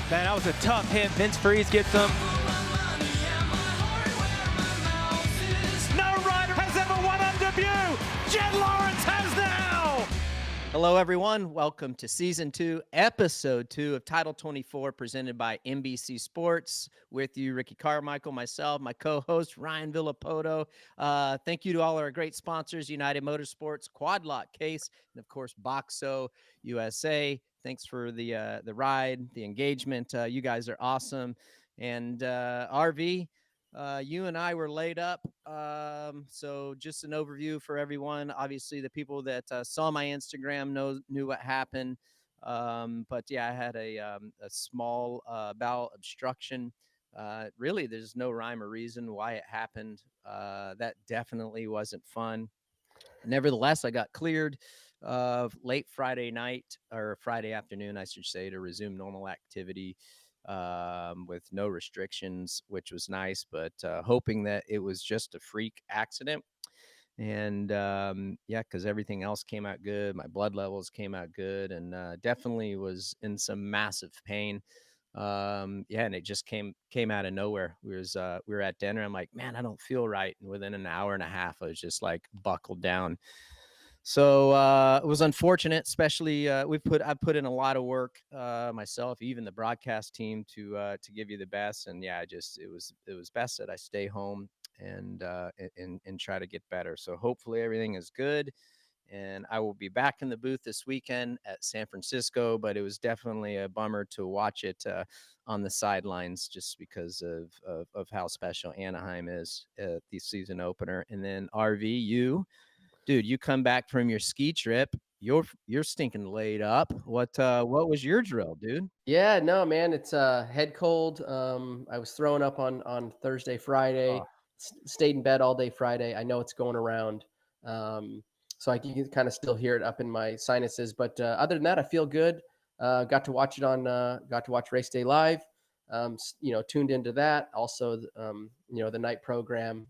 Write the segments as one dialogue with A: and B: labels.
A: Man, that was a tough hit. Vince Friese gets him. No rider has ever won on debut. Jett Lawrence has now.
B: Hello, everyone. Welcome to Season 2, Episode 2 of Title 24, presented by NBC Sports. With you, Ricky Carmichael, myself, my co-host, Ryan Villopoto. Thank you to all our great sponsors, United Motorsports, Quad Lock Case, and, of course, Boxo USA. Thanks for the ride, the engagement. You guys are awesome. And RV, you and I were laid up. So just an overview for everyone. Obviously, the people that saw my Instagram knew what happened. But yeah, I had a small bowel obstruction. Really, there's no rhyme or reason why it happened. That definitely wasn't fun. Nevertheless, I got cleared late Friday night, or Friday afternoon, I should say, to resume normal activity with no restrictions, which was nice, but hoping that it was just a freak accident. And yeah, because everything else came out good. My blood levels came out good, and definitely was in some massive pain. Yeah, and it just came out of nowhere. We were at dinner. I'm like, man, I don't feel right. And within an hour and a half, I was just like buckled down. So it was unfortunate, especially I put in a lot of work myself, even the broadcast team, to give you the best. And yeah, it was best that I stay home and try to get better. So hopefully everything is good. And I will be back in the booth this weekend at San Francisco, but it was definitely a bummer to watch it on the sidelines just because of how special Anaheim is at the season opener. And then RV, dude, you come back from your ski trip, you're stinking laid up. What was your drill, dude?
C: Yeah, no, man, it's head cold. I was throwing up on Thursday, Friday.
B: Oh,
C: Stayed in bed all day Friday. I know it's going around, so I can kind of still hear it up in my sinuses. But other than that, I feel good. Got to watch race day live. Tuned into that. Also, the night program.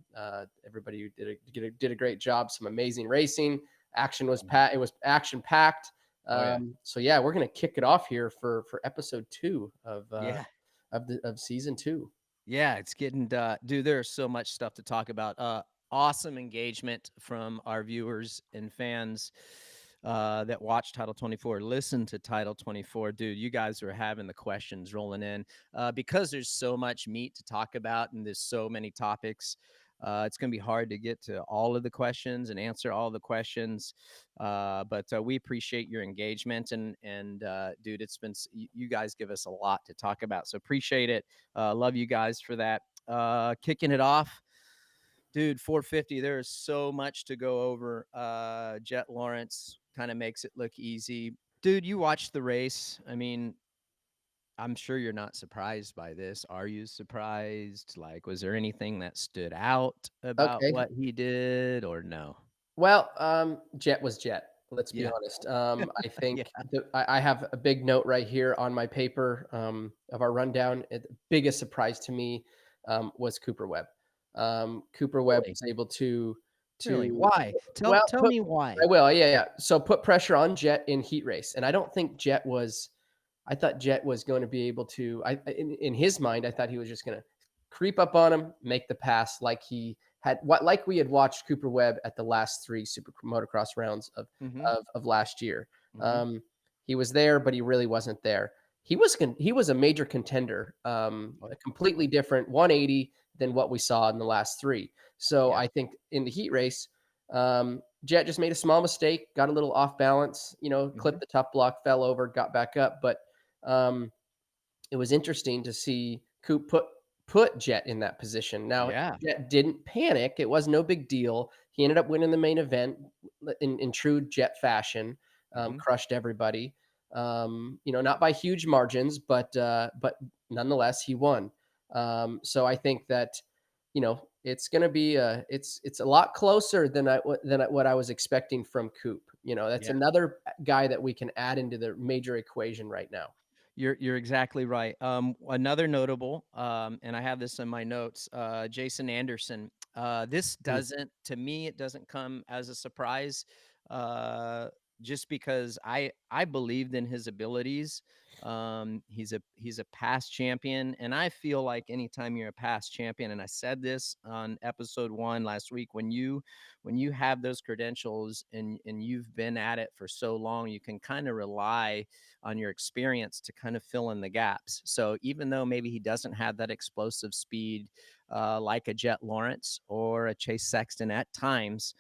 C: Everybody did a great job. Some amazing racing. Action was It was action packed.
B: Oh, yeah.
C: So yeah, we're gonna kick it off here for episode 2
B: Yeah.
C: of season 2.
B: Yeah, it's getting dude, there's so much stuff to talk about. Awesome engagement from our viewers and fans that watch Title 24, listen to Title 24. Dude, you guys are having the questions rolling in because there's so much meat to talk about and there's so many topics. It's going to be hard to get to all of the questions and answer all the questions, but we appreciate your engagement and dude, you guys give us a lot to talk about, so appreciate it. Love you guys for that. Kicking it off, dude, 450. There is so much to go over. Jett Lawrence kind of makes it look easy. Dude, you watched the race. I mean, I'm sure you're not surprised by this. Are you surprised? Like, was there anything that stood out about
C: Okay.
B: what he did or no?
C: Well, Jett was Jett. Let's be
B: Yeah.
C: honest. I
B: Yeah.
C: think I have a big note right here on my paper of our rundown. The biggest surprise to me was Cooper Webb. Cooper Webb
B: Really?
C: was able to
B: Really?
C: to
B: Why? Tell
C: well
B: tell
C: put
B: me why.
C: I will, yeah. So put pressure on Jett in heat race, and I don't think Jett was. I thought Jett was going to be able to. In his mind, I thought he was just going to creep up on him, make the pass like we had watched Cooper Webb at the last 3 super motocross rounds
B: Mhm.
C: of last year.
B: Mhm.
C: He was there, but he really wasn't there. He was a major contender,
B: Oh,
C: a completely different 180 than what we saw in the last 3. So
B: yeah.
C: I think in the heat race, Jett just made a small mistake, got a little off balance,
B: Mhm.
C: clipped the top block, fell over, got back up. But um, it was interesting to see Coop put Jett in that position. Now,
B: Yeah.
C: Jett didn't panic. It was no big deal. He ended up winning the main event in true Jett fashion,
B: Mhm.
C: crushed everybody. Not by huge margins, but nonetheless, he won. So I think that it's going to be it's a lot closer than what I was expecting from Coop. That's
B: Yeah.
C: another guy that we can add into the major equation right now.
B: You're exactly right. Another notable, and I have this in my notes, Jason Anderson. This
C: Mm.
B: doesn't, to me, it doesn't come as a surprise. Uh, just because I believed in his abilities. He's a past champion, and I feel like anytime you're a past champion, and I said this on episode 1 last week, when you have those credentials and you've been at it for so long, you can kind of rely on your experience to kind of fill in the gaps. So even though maybe he doesn't have that explosive speed like a Jett Lawrence or a Chase Sexton at times,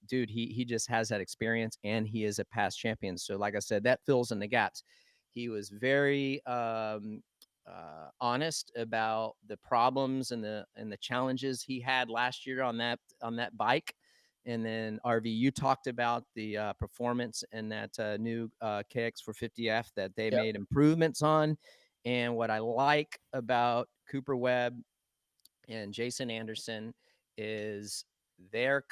B: dude, he just has that experience, and he is a past champion. So like I said, that fills in the gaps. He was very honest about the problems and the challenges he had last year on that bike. And then RV, you talked about the performance and that new KX450F that they
C: Yep.
B: made improvements on. And what I like about Cooper Webb and Jason Anderson is their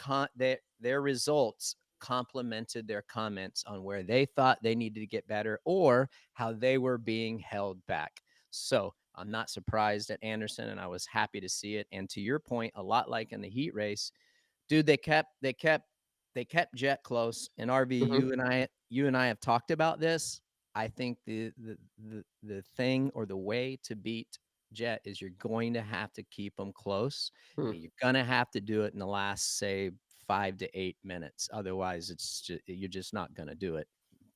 B: results complemented their comments on where they thought they needed to get better or how they were being held back. So I'm not surprised at Anderson, and I was happy to see it. And to your point, a lot like in the heat race, dude, they kept Jett close. And RV,
C: Mhm.
B: you and I have talked about this. I think the thing or the way to beat Jett is you're going to have to keep them close,
C: Hmm.
B: and you're gonna have to do it in the last, say, 5 to 8 minutes. Otherwise, you're just not gonna do it.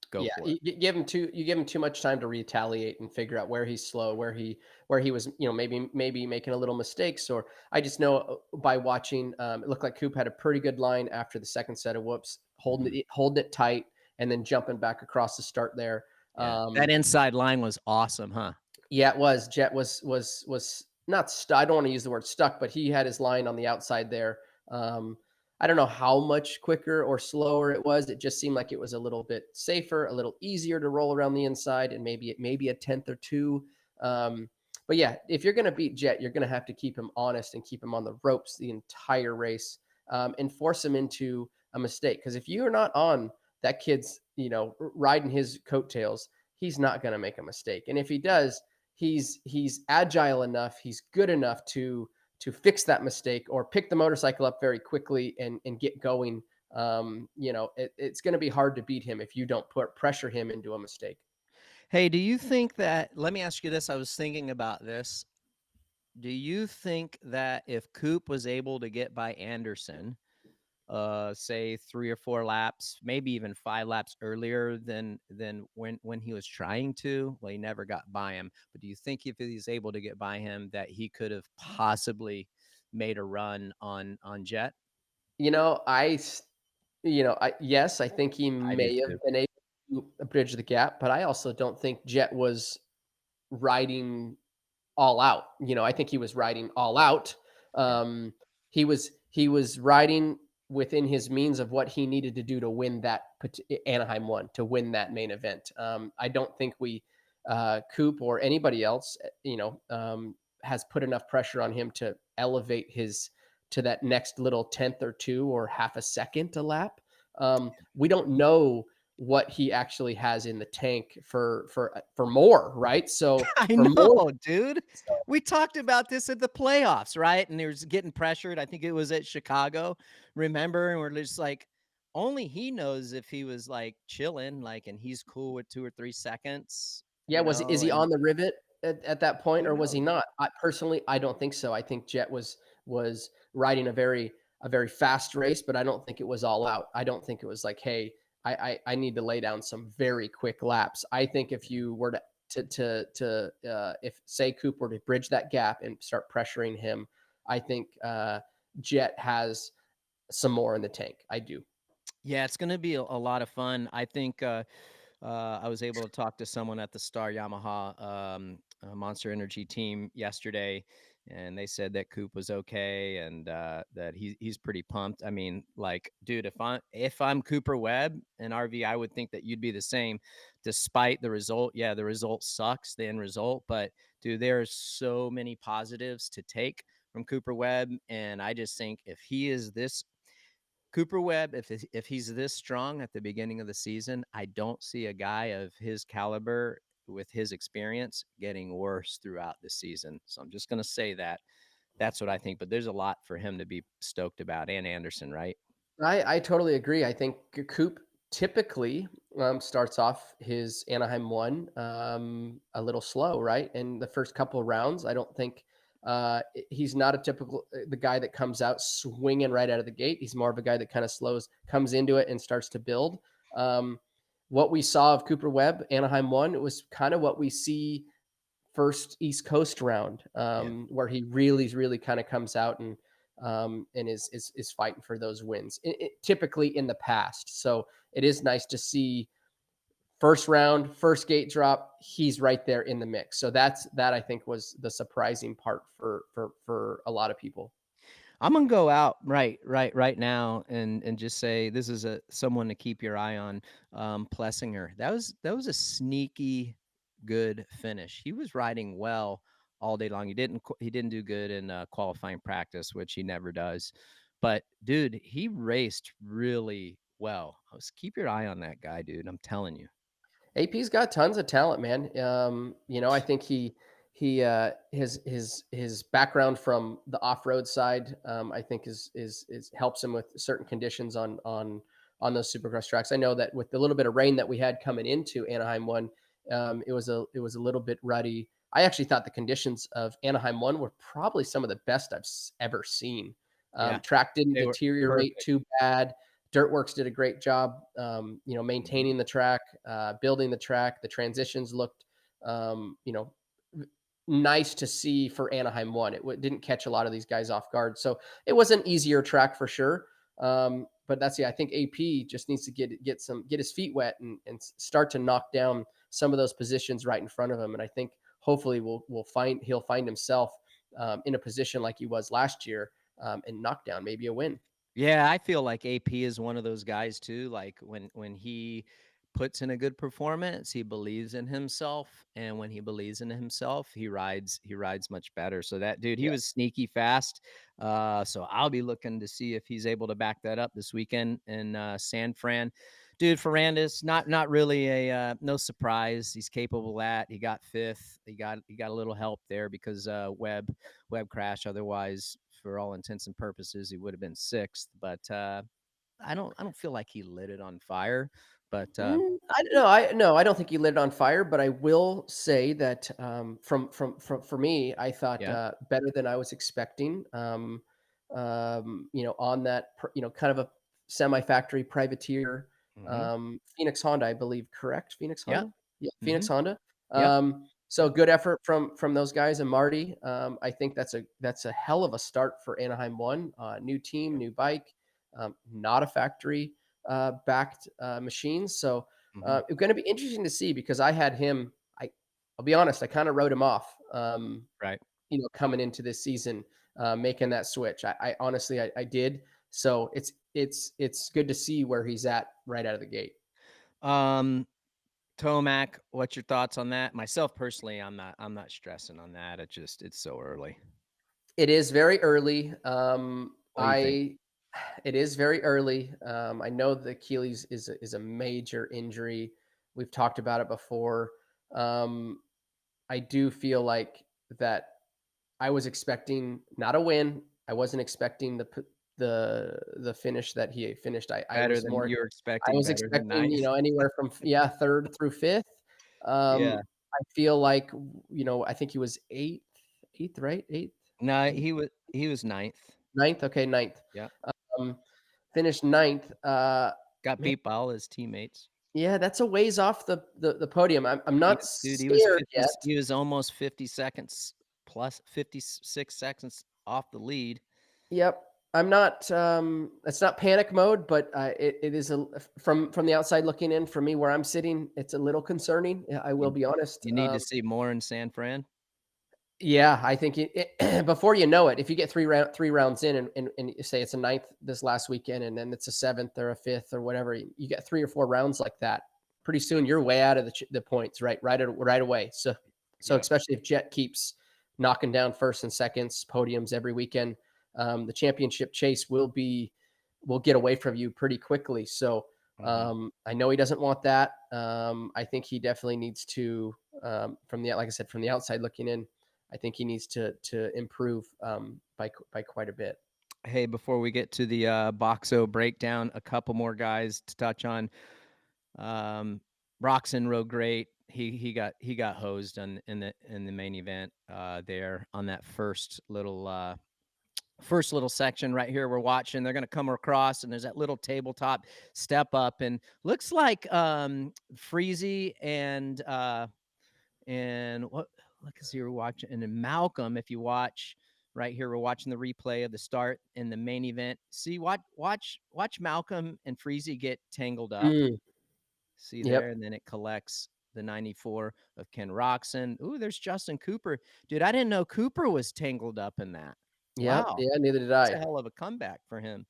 B: Go
C: Yeah,
B: for it.
C: you give him too much time to retaliate and figure out where he's slow, where he was, maybe making a little mistakes. Or I just know by watching, it looked like Coop had a pretty good line after the second set of whoops,
B: Mhm.
C: holding it tight, and then jumping back across the start there.
B: Yeah, that inside line was awesome, huh?
C: Yeah, it was. Jett was not I don't want to use the word stuck, but he had his line on the outside there. Um, I don't know how much quicker or slower it was. It just seemed like it was a little bit safer, a little easier to roll around the inside, and maybe a tenth or two. But yeah, if you're going to beat Jett, you're going to have to keep him honest and keep him on the ropes the entire race, and force him into a mistake. Because if you're not on that kid's, riding his coattails, he's not going to make a mistake. And if he does, he's agile enough, he's good enough to fix that mistake or pick the motorcycle up very quickly and get going. It's going to be hard to beat him if you don't put pressure him into a mistake.
B: Hey, do you think that let me ask you this, I was thinking about this. Do you think that if Coop was able to get by Anderson, say 3 or 4 laps, maybe even 5 laps earlier than when he was trying to, well, he never got by him. But do you think if he's able to get by him, that he could have possibly made a run on Jett?
C: You know, I s- yes, I think he
B: I do
C: may have
B: too.
C: been able to bridge the gap, but I also don't think Jett was riding all out. I think he was riding all out.
B: Yeah.
C: He was riding within his means of what he needed to do to win that Anaheim one, to win that main event. I don't think Coop or anybody else, has put enough pressure on him to elevate his to that next little tenth or two or half a second a lap. We don't know what he actually has in the tank for more, right? So
B: I
C: for more.
B: know, dude. We talked about this at the playoffs, right? And he was getting pressured. I think it was at Chicago. Remember? And we're just like, only he knows if he was like chilling, like, and he's cool with 2 or 3 seconds,
C: Yeah, is he
B: and
C: on the rivet at that point,
B: who
C: or was he
B: knows?
C: not? I don't think so. I think Jett was riding a very fast race, but I don't think it was all out. I don't think it was like, hey, I need to lay down some very quick laps. I think if you were to if say Coop were to bridge that gap and start pressuring him, I think Jett has some more in the tank. I do.
B: Yeah, it's gonna be a lot of fun. I think I was able to talk to someone at the Star Yamaha Monster Energy team yesterday, and they said that Coop was okay and that he's pretty pumped. I mean, like, dude, if I'm Cooper Webb and RV, I would think that you'd be the same, despite the result. Yeah, the result sucks, the end result, but dude, there are so many positives to take from Cooper Webb, and I just think if he is this Cooper Webb, if he's this strong at the beginning of the season, I don't see a guy of his caliber with his experience getting worse throughout the season. So I'm just going to say that. That's what I think. But there's a lot for him to be stoked about, and Anderson, right?
C: I totally agree. I think Coop typically starts off his Anaheim 1 a little slow, right? And the first couple of rounds, I don't think he's not a typical the guy that comes out swinging right out of the gate. He's more of a guy that kind of comes into it and starts to build. What we saw of Cooper Webb, Anaheim 1, it was kind of what we see first East Coast round, where he really kind of comes out and is fighting for those wins. Typically in the past, so it is nice to see first round, first gate drop. He's right there in the mix. So that I think was the surprising part for a lot of people.
B: I'm gonna go out right now and just say this is someone to keep your eye on. Plessinger. That was a sneaky good finish. He was riding well all day long. He didn't do good in qualifying practice, which he never does. But dude, he raced really well. Keep your eye on that guy, dude. I'm telling you.
C: AP's got tons of talent, man. I think his background from the off-road side, I think is helps him with certain conditions on those Supercross tracks. I know that with the little bit of rain that we had coming into Anaheim 1, it was a little bit ruddy. I actually thought the conditions of Anaheim 1 were probably some of the best I've ever seen. Track didn't deteriorate too bad. Dirtworks did a great job, maintaining the track, building the track. The transitions looked, nice to see for Anaheim 1. It didn't catch a lot of these guys off guard. So it was an easier track for sure. But I think AP just needs to get his feet wet and start to knock down some of those positions right in front of him. And I think hopefully he'll find himself in a position like he was last year, and knock down maybe a win.
B: Yeah, I feel like AP is one of those guys too. Like when he puts in a good performance, he believes in himself, and when he believes in himself, he rides much better. So that dude, he was sneaky fast. So I'll be looking to see if he's able to back that up this weekend in San Fran. Dude, Ferrandis, not really a no surprise. He's capable of that. He got fifth. He got a little help there because Webb crashed. Otherwise, for all intents and purposes, he would have been sixth. But I don't feel like he lit it on fire. But
C: I don't know. I don't think he lit it on fire. But I will say that for me, I thought better than I was expecting. On that kind of a semi-factory privateer, Phoenix Honda, I believe, correct? Phoenix Honda, Phoenix Honda. So good effort from those guys and Marty. I think that's a hell of a start for Anaheim 1. New team, new bike, not a factory backed machines. So it's going to be interesting to see because I had him. I'll be honest, I kind of wrote him off.
B: Right.
C: Coming into this season, making that switch. I honestly I did. So it's good to see where he's at right out of the gate.
B: Tomac, what's your thoughts on that? Myself personally, I'm not stressing on that. It's so early.
C: It is very early. It is very early. I know the Achilles is a major injury. We've talked about it before. I do feel like that I was expecting not a win. I wasn't expecting the finish that he finished. I was expecting anywhere from third through fifth. I feel like I think he was eighth, right? Eighth.
B: No, he was ninth.
C: Ninth. Okay, ninth.
B: Yeah.
C: Finished ninth.
B: Got beat by all his teammates.
C: Yeah, that's a ways off the podium. I'm not scared yet.
B: He was almost 50 seconds plus 56 seconds off the lead.
C: Yep. I'm not it's not panic mode, but it is from the outside looking in for me where I'm sitting, it's a little concerning. I will be honest.
B: You need to see more in San Fran.
C: Yeah, I think before you know it, if you get three rounds in and you say it's a ninth this last weekend and then it's a seventh or a fifth or whatever, you get 3 or 4 rounds like that. Pretty soon you're way out of the points, right away. So especially if Jett keeps knocking down first and seconds, podiums every weekend, the championship chase will get away from you pretty quickly. So I know he doesn't want that. I think he definitely needs to, like I said, from the outside looking in, I think he needs to improve by quite a bit.
B: Hey, before we get to the Boxo breakdown, a couple more guys to touch on. Roczen rode great. He got hosed in the main event there on that first little section right here we're watching. They're going to come across, and there's that little tabletop step up, and looks like Friese and what look as you're watching, and then Malcolm, if you watch right here, we're watching the replay of the start in the main event. See, watch Malcolm and Friese get tangled up. See
C: Yep.
B: there, and then it collects the 94 of Ken Roczen. Ooh, there's Justin Cooper. Dude, I didn't know Cooper was tangled up in that.
C: Yep.
B: Wow.
C: Yeah. Neither did
B: It's a
C: I.
B: hell of a comeback for him.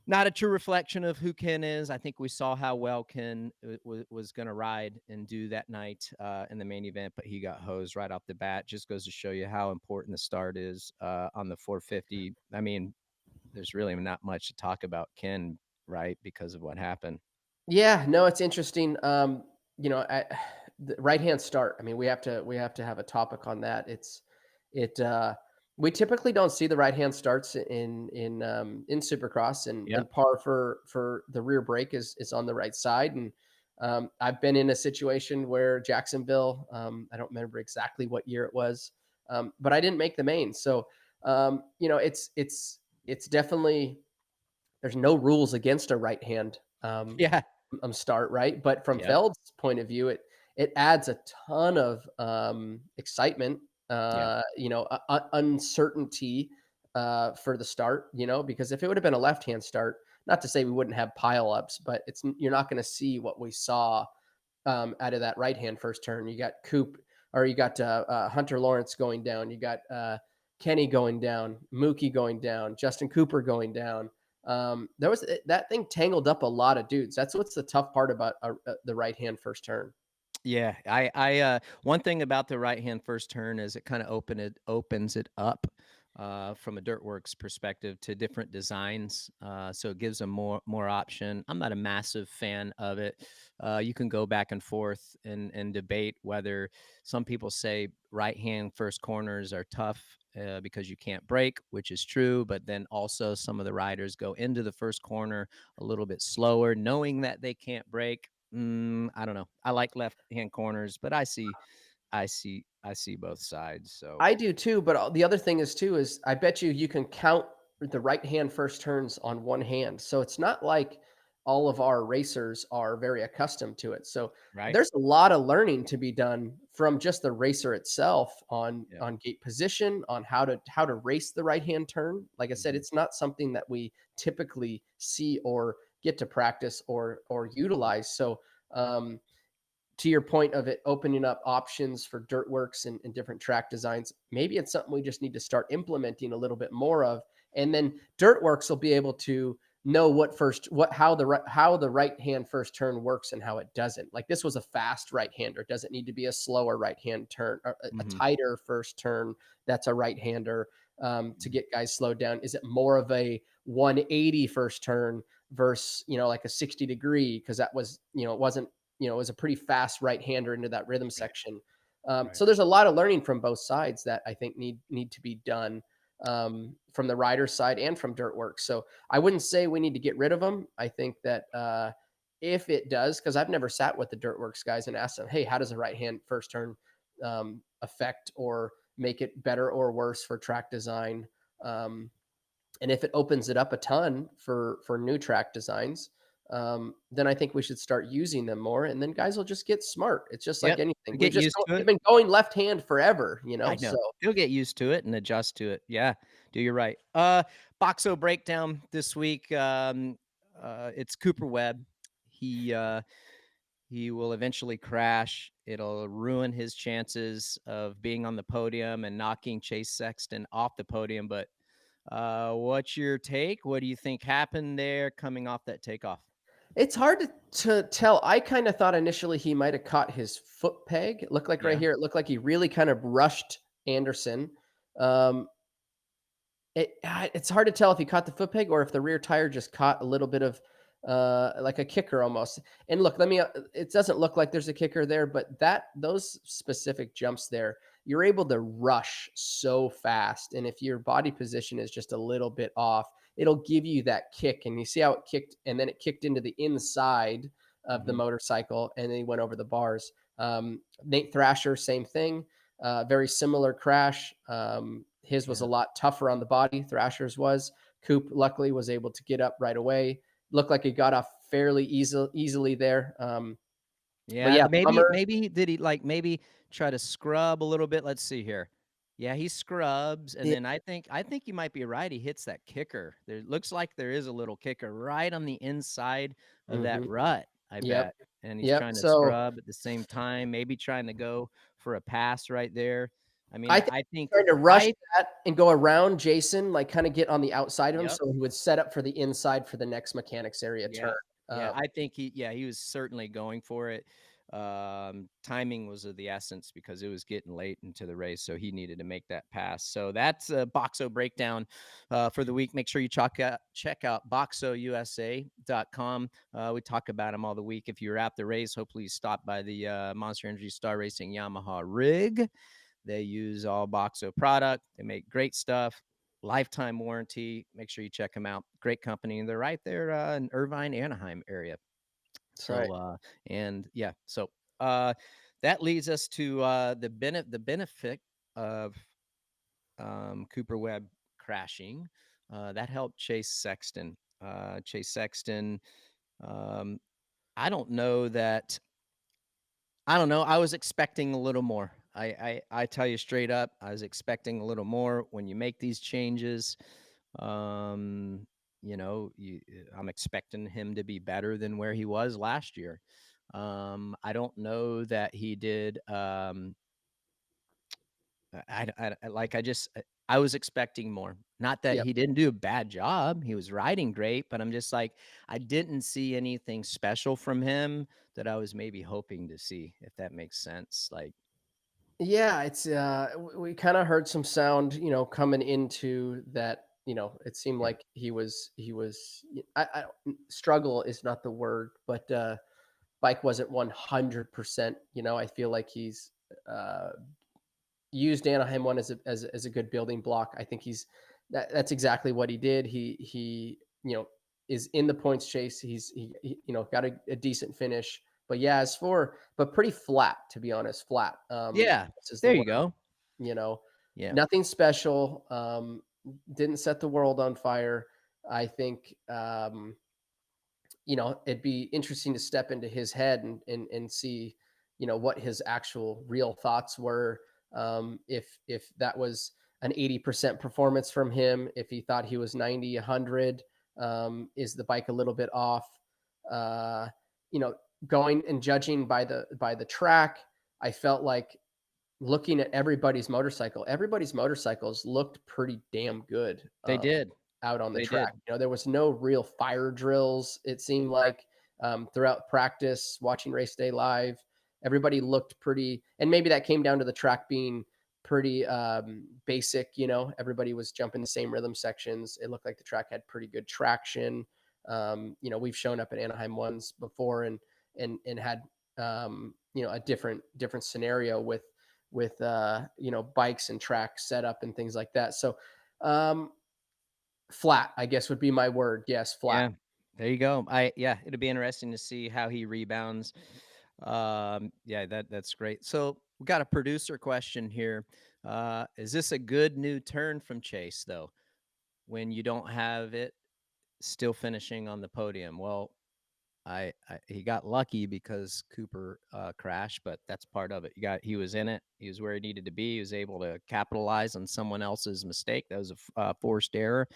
B: Not a true reflection of who Ken is. I think we saw how well Ken was going to ride and do that night in the main event, but he got hosed right off the bat. Just goes to show you how important the start is on the 450. I mean, there's really not much to talk about Ken, right, because of what happened.
C: Yeah, no, it's interesting. The right hand start. I mean, we have to have a topic on that. It we typically don't see the right hand starts in Supercross,
B: Yep.
C: and par for the rear brake is on the right side. And I've been in a situation where Jacksonville, I don't remember exactly what year it was, but I didn't make the main. So it's definitely, there's no rules against a right hand
B: Yeah.
C: start, right? But from
B: Yep.
C: Feld's point of view, it adds a ton of excitement,
B: Yeah.
C: uncertainty for the start, because if it would have been a left-hand start, not to say we wouldn't have pileups, but you're not going to see what we saw out of that right-hand first turn. You got Hunter Lawrence going down. You got Kenny going down, Mookie going down, Justin Cooper going down. There was that thing tangled up a lot of dudes. That's what's the tough part about the right hand first turn.
B: Yeah, I one thing about the right hand first turn is it kind of opens it up from a Dirtworks perspective to different designs. So it gives them more option. I'm not a massive fan of it. You can go back and forth and debate whether some people say right hand first corners are tough because you can't brake, which is true. But then also some of the riders go into the first corner a little bit slower, knowing that they can't brake. I don't know. I like left-hand corners, but I see both sides. So
C: I do too, but the other thing is I bet you can count the right hand first turns on one hand. So it's not like all of our racers are very accustomed to it. So
B: right.
C: there's a lot of learning to be done from just the racer itself on
B: Yeah.
C: gate position, on how to race the right hand turn. Like I said, it's not something that we typically see or get to practice or utilize. So to your point of it opening up options for Dirtworks and different track designs, maybe it's something we just need to start implementing a little bit more of. And then Dirtworks will be able to know how the right hand first turn works and how it doesn't. Like, this was a fast right hander. Does it need to be a slower right hand turn, or a tighter first turn that's a right hander to get guys slowed down? Is it more of a 180 first turn versus, like a 60 degree? Because that was, it wasn't, it was a pretty fast right hander into that rhythm section. So there's a lot of learning from both sides that I think need to be done from the rider's side and from Dirtworks. So I wouldn't say we need to get rid of them. I think that if it does, because I've never sat with the Dirtworks guys and asked them, hey, how does a right hand first turn affect or make it better or worse for track design? And if it opens it up a ton for new track designs, then I think we should start using them more, and then guys will just get smart. It's just like
B: Yep.
C: anything.
B: Get used to
C: We've
B: it.
C: been going left hand forever,
B: I
C: so
B: know. You'll get used to it and adjust to it. Yeah. Do you're right. Boxo breakdown this week. It's Cooper Webb. He will eventually crash. It'll ruin his chances of being on the podium and knocking Chase Sexton off the podium. But what's your take? What do you think happened there coming off that takeoff?
C: it's hard to tell. I kind of thought initially he might have caught his foot peg. It looked like right
B: Yeah.
C: here, it looked like he really kind of rushed Anderson. Um, it's hard to tell if he caught the foot peg or if the rear tire just caught a little bit of like a kicker almost. And look, it doesn't look like there's a kicker there, but those specific jumps there, you're able to rush so fast. And if your body position is just a little bit off, it'll give you that kick. And you see how it kicked, and then it kicked into the inside of the motorcycle, and then he went over the bars. Nate Thrasher, same thing. Very similar crash. His was a lot tougher on the body. Thrasher's was. Coop luckily was able to get up right away. Looked like he got off fairly easily there.
B: Yeah, maybe did he maybe try to scrub a little bit? Let's see here. Yeah, he scrubs, and then I think you might be right. He hits that kicker. There looks like there is a little kicker right on the inside of that rut. I bet, and he's trying to scrub at the same time, maybe trying to go for a pass right there. I mean, I think
C: trying to rush that and go around Jason, like kind of get on the outside of him, so he would set up for the inside for the next mechanics area turn.
B: Yeah, I think he was certainly going for it. Timing was of the essence because it was getting late into the race, so he needed to make that pass. So that's a Boxo breakdown for the week. Make sure you check out boxousa.com. We talk about them all the week. If you're at the race, hopefully you stop by the Monster Energy Star Racing Yamaha rig. They use all Boxo product. They make great stuff. Lifetime warranty. Make sure you check them out. Great company. And they're right there in Irvine, Anaheim area. So, so that leads us to the benefit of Cooper Webb crashing. That helped Chase Sexton. Chase Sexton, I don't know. I was expecting a little more. I tell you straight up, I was expecting a little more when you make these changes. I'm expecting him to be better than where he was last year. I don't know that he did. I was expecting more. Not that he didn't do a bad job. He was riding great, but I'm just like, I didn't see anything special from him that I was maybe hoping to see, if that makes sense. Like,
C: yeah, it's we kind of heard some sound, coming into that. It seemed like he was. Struggle is not the word, but bike wasn't 100%. I feel like he's used Anaheim one as a good building block. I think that's exactly what he did. He is in the points chase. He got a decent finish. But yeah, but pretty flat, to be honest, flat.
B: There you go.
C: Nothing special. Didn't set the world on fire. I think, it'd be interesting to step into his head and see, what his actual real thoughts were. If that was an 80% performance from him, if he thought he was 90, 100, is the bike a little bit off? Going and judging by the track, I felt like looking at everybody's motorcycles looked pretty damn good.
B: They did
C: out on the track. There was no real fire drills. It seemed like throughout practice, watching race day live, everybody looked pretty, and maybe that came down to the track being pretty basic. Everybody was jumping the same rhythm sections. It looked like the track had pretty good traction. We've shown up at Anaheim ones before and had a different scenario with bikes and track setup and things like that. So flat, I guess, would be my word. Yes, flat.
B: Yeah, there you go. It'll be interesting to see how he rebounds. That's great. So we got a producer question here. Is this a good new turn from Chase, though, when you don't have it still finishing on the podium? Well, he got lucky because Cooper crashed, but that's part of it. He was in it. He was where he needed to be. He was able to capitalize on someone else's mistake. That was a forced error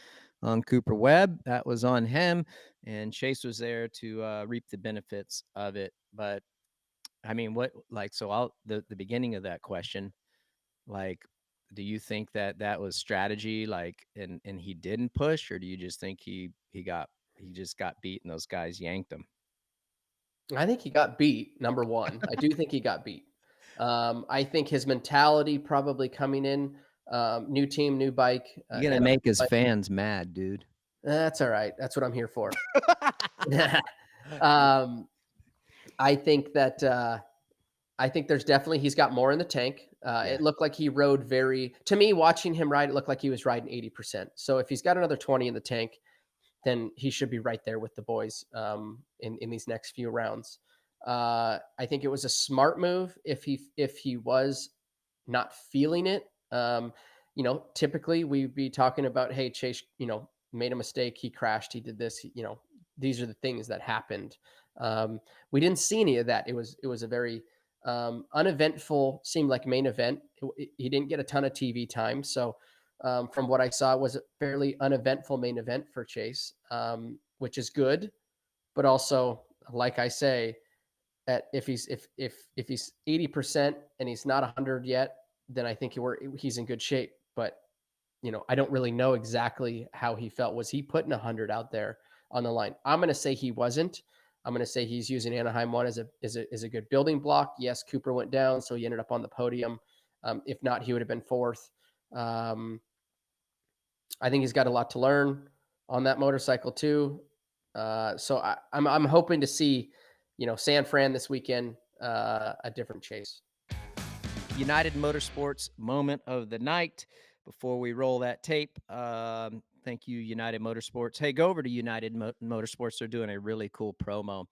B: on Cooper Webb. That was on him, and Chase was there to reap the benefits of it. But I mean, the beginning of that question, do you think that was strategy, and he didn't push, or do you just think he just got beat and those guys yanked him?
C: I think he got beat, number one. I do think he got beat. I think his mentality probably coming in, new team, new bike.
B: You're going to make his fans mad, dude.
C: That's all right. That's what I'm here for. I think that I think there's definitely, he's got more in the tank. It looked like he rode to me, watching him ride, it looked like he was riding 80%. So if he's got another 20 in the tank, then he should be right there with the boys in these next few rounds. I think it was a smart move if he was not feeling it. Typically we'd be talking about, hey, Chase, made a mistake, he crashed, he did this, these are the things that happened. We didn't see any of that. It was a very uneventful, seemed like main event. He didn't get a ton of TV time, so from what I saw, it was a fairly uneventful main event for Chase, which is good, but also, like I say, if he's 80% and he's not 100 yet, then I think he's in good shape. But I don't really know exactly how he felt. Was he putting 100 out there on the line? I'm going to say he wasn't. I'm going to say he's using Anaheim 1 as a good building block. Yes, Cooper went down, so he ended up on the podium. If not, he would have been fourth. I think he's got a lot to learn on that motorcycle too. So I'm hoping to see, San Fran this weekend, a different Chase.
B: United Motorsports moment of the night. Before we roll that tape, thank you, United Motorsports. Hey, go over to United Motorsports. They're doing a really cool promo.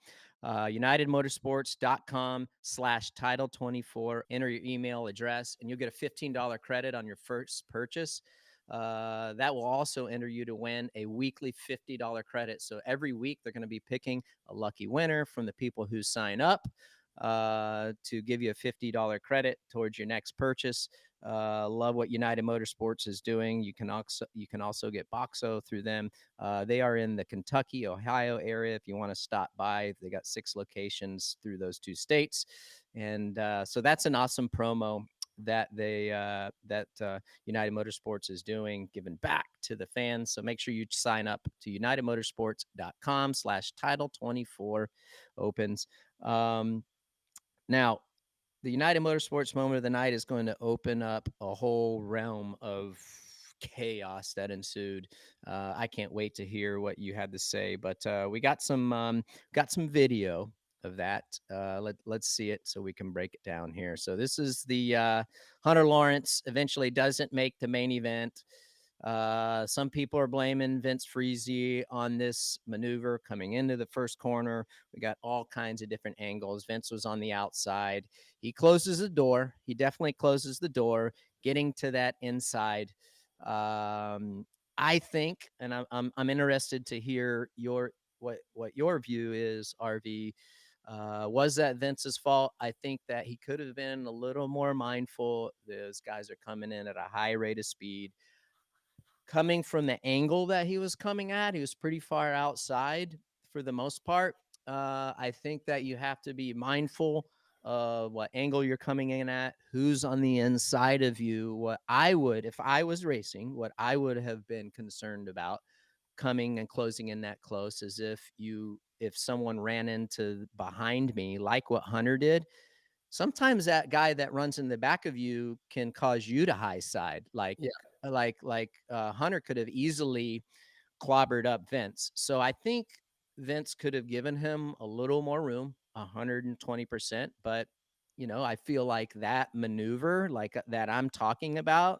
B: UnitedMotorsports.com/title24. Enter your email address, and you'll get a $15 credit on your first purchase. That will also enter you to win a weekly $50 credit. So every week they're going to be picking a lucky winner from the people who sign up to give you a $50 credit towards your next purchase. Love what United Motorsports is doing. You can also get Boxo through them. They are in the Kentucky, Ohio area. If you want to stop by, they got 6 locations through those 2 states, and so that's an awesome promo that United Motorsports is doing, giving back to the fans. So make sure you sign up to UnitedMotorsports.com/title24 opens. Now, the United Motorsports moment of the night is going to open up a whole realm of chaos that ensued. I can't wait to hear what you had to say, but we got some video of that. Let's see it so we can break it down here. So this is the Hunter Lawrence eventually doesn't make the main event. Some people are blaming Vince Friese on this maneuver coming into the first corner. We got all kinds of different angles. Vince was on the outside. He closes the door. He definitely closes the door, getting to that inside. I think, and I'm interested to hear what your view is, RV. Was that Vince's fault? I think that he could have been a little more mindful. Those guys are coming in at a high rate of speed. Coming from the angle that he was coming at, he was pretty far outside for the most part. I think that you have to be mindful of what angle you're coming in at, who's on the inside of you. What I would, if I was racing, what I would have been concerned about coming and closing in that close is if someone ran into behind me, like what Hunter did. Sometimes that guy that runs in the back of you can cause you to high side.
C: Yeah.
B: Hunter could have easily clobbered up Vince. So I think Vince could have given him a little more room, 120%. But, I feel like that maneuver, like that I'm talking about,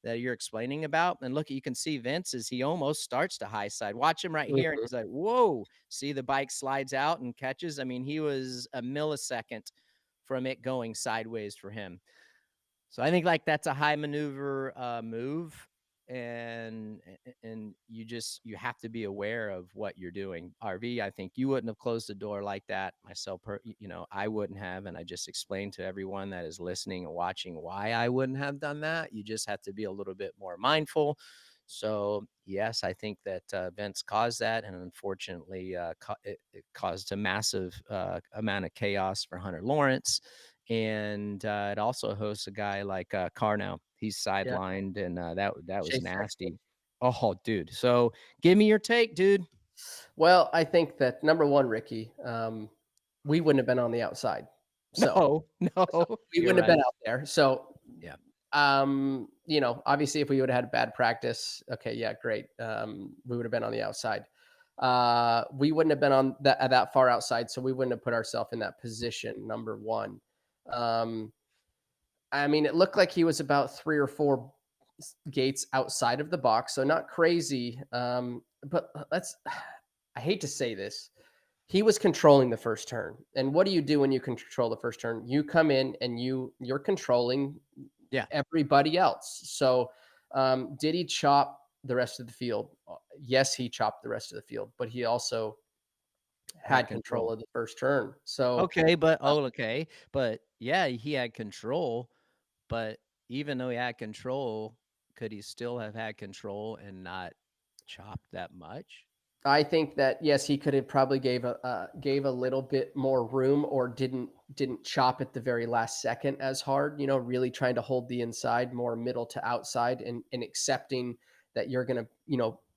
B: that you're explaining about, and look, you can see Vince as he almost starts to high side. Watch him right here. And he's like, whoa, see the bike slides out and catches. I mean, he was a millisecond from it going sideways for him. So I think like that's a high maneuver move, and you have to be aware of what you're doing. RV, I think you wouldn't have closed the door like that. Myself, I wouldn't have, and I just explained to everyone that is listening and watching why I wouldn't have done that. You just have to be a little bit more mindful. So yes, I think that Vince caused that, and unfortunately, it caused a massive amount of chaos for Hunter Lawrence. And it also hosts a guy like Carno. He's sidelined, and that was
C: Chase
B: nasty.
C: Sexton.
B: Oh, dude. So give me your take, dude.
C: Well, I think that number one, Ricky, we wouldn't have been on the outside. So
B: No,
C: we wouldn't have been out there. So
B: yeah.
C: Obviously if we would have had a bad practice, okay, yeah, great. We would have been on the outside. We wouldn't have been on that far outside, so we wouldn't have put ourselves in that position, number one. I mean, it looked like he was about 3 or 4 gates outside of the box, so not crazy. But I hate to say this. He was controlling the first turn. And what do you do when you control the first turn? You come in and you're controlling
B: Yeah.
C: everybody else. So, did he chop the rest of the field? Yes, he chopped the rest of the field, but he also had control of the first turn. So,
B: Okay, but yeah, he had control, but even though he had control, could he still have had control and not chopped that much?
C: I think that yes, he could have probably gave a little bit more room, or didn't chop at the very last second as hard. Really trying to hold the inside more middle to outside, and accepting that you're going to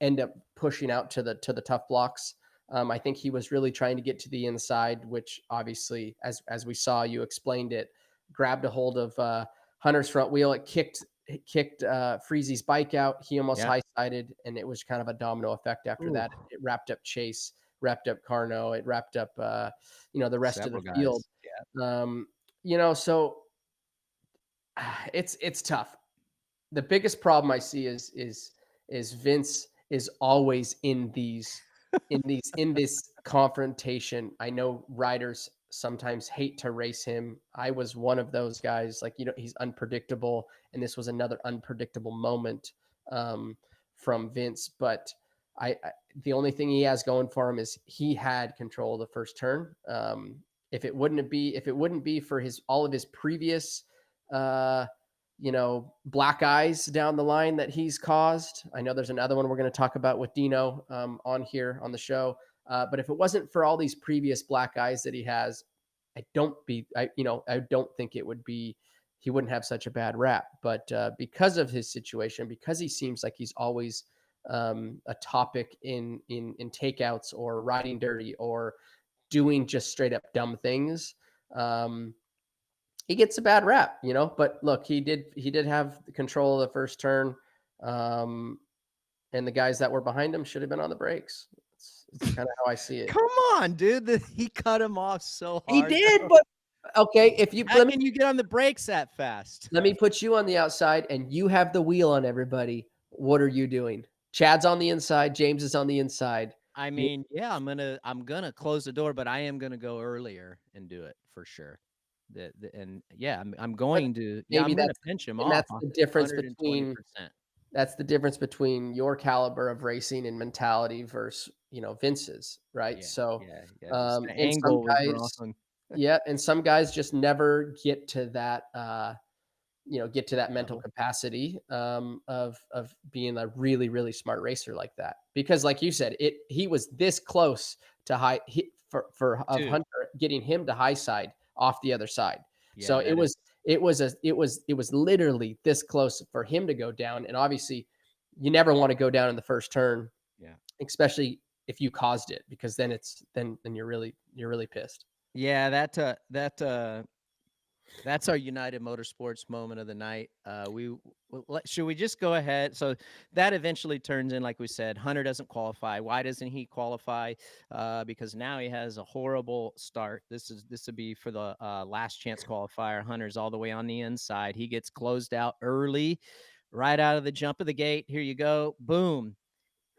C: end up pushing out to the tough blocks. I think he was really trying to get to the inside, which obviously, as we saw, you explained it, grabbed a hold of Hunter's front wheel. It kicked Friese's bike out. He almost
B: Yeah.
C: high-sided, and it was kind of a domino effect after that.
B: Ooh.
C: It wrapped up Chase, wrapped up Carno, it wrapped up the rest of the
B: Several
C: field.
B: guys. Yeah.
C: So it's tough. The biggest problem I see is Vince is always in this confrontation. I know riders sometimes hate to race him. I was one of those guys. Like, he's unpredictable, and this was another unpredictable moment from Vince. But the only thing he has going for him is he had control of the first turn. If it wouldn't be for all of his previous black eyes down the line that he's caused. I know there's another one we're going to talk about with Dino on here on the show. But if it wasn't for all these previous black eyes that he has, I don't think it would be, he wouldn't have such a bad rap. But because of his situation, because he seems like he's always a topic in takeouts or riding dirty or doing just straight up dumb things, he gets a bad rap, but look, he did have control of the first turn. And the guys that were behind him should have been on the brakes. It's kind of how I see it.
B: Come on, dude. He cut him off so
C: He
B: hard.
C: did, but okay,
B: How can you get on the brakes that fast?
C: let me put you on the outside and you have the wheel on everybody. What are you doing? Chad's on the inside, James is on the inside.
B: I mean, yeah, I'm gonna close the door, but I am gonna go earlier and do it for sure. And yeah, I'm going to. Yeah,
C: Maybe
B: I'm gonna pinch him off.
C: that's the difference
B: 120%.
C: That's the difference between your caliber of racing and mentality versus, Vince's, right?
B: Yeah,
C: So,
B: yeah. The
C: and some
B: angle was
C: guys,
B: wrong.
C: yeah, and some guys just never get to that, mental
B: Level.
C: capacity of being a really, really smart racer like that. Because, like you said, he was this close to
B: Dude.
C: Hunter getting him to high side off the other side.
B: Yeah,
C: So
B: that
C: it was literally this close for him to go down. And obviously, you never want to go down in the first turn,
B: yeah.
C: especially if you caused it, because then you're really pissed.
B: Yeah, that's our United Motorsports moment of the night. Should we just go ahead? So that eventually turns in, like we said, Hunter doesn't qualify. Why doesn't he qualify? Because now he has a horrible start. This would be for the last chance qualifier. Hunter's all the way on the inside. He gets closed out early, right out of the jump of the gate. Here you go, boom.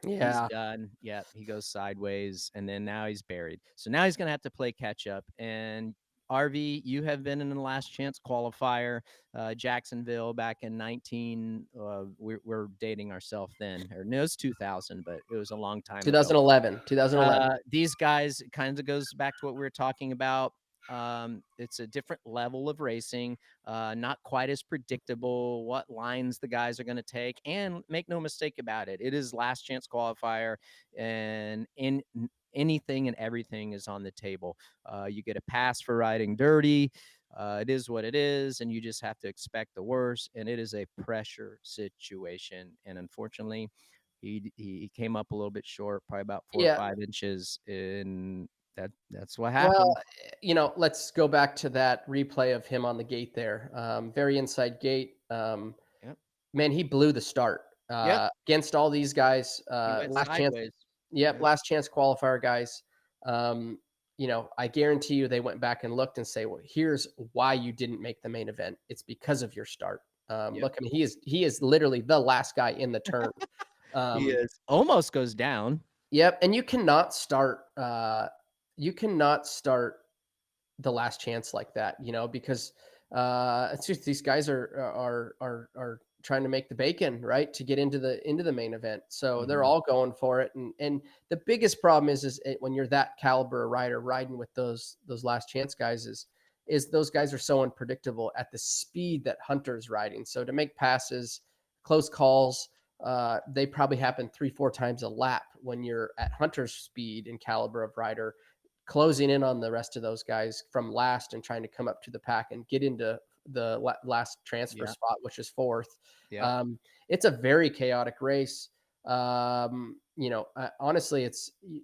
C: Yeah.
B: He's done. Yeah, he goes sideways, and then now he's buried. So now he's going to have to play catch up. And RV, you have been in the last chance qualifier, Jacksonville back in 19. We're dating ourselves then, or no, it was 2000, but it was a long time
C: 2011.
B: these guys kind of goes back to what we were talking about. It's a different level of racing, not quite as predictable what lines the guys are going to take. And make no mistake about it, it is last chance qualifier, and anything and everything is on the table. You get a pass for riding dirty. It is what it is, and you just have to expect the worst. And it is a pressure situation. And unfortunately, he came up a little bit short, probably about 4 or 5 inches, and that's what happened.
C: Well, let's go back to that replay of him on the gate there. Very inside gate.
B: Yep.
C: Man, he blew the start against all these guys.
B: He went
C: Last chance.
B: sideways.
C: Yep, last chance qualifier guys. I guarantee you they went back and looked and say, well, here's why you didn't make the main event. It's because of your start.
B: Yep.
C: Look, I mean, he is literally the last guy in the turn.
B: He is almost goes down.
C: Yep. And you cannot start the last chance like that, because it's just these guys are trying to make the bacon, right, to get into the main event. So they're all going for it, and the biggest problem is when you're that caliber of rider riding with those last chance guys is those guys are so unpredictable at the speed that Hunter's riding. So to make passes, close calls, they probably happen 3-4 times a lap when you're at Hunter's speed and caliber of rider, closing in on the rest of those guys from last and trying to come up to the pack and get into the last transfer spot, which is fourth.
B: Yeah.
C: It's a very chaotic race. Honestly,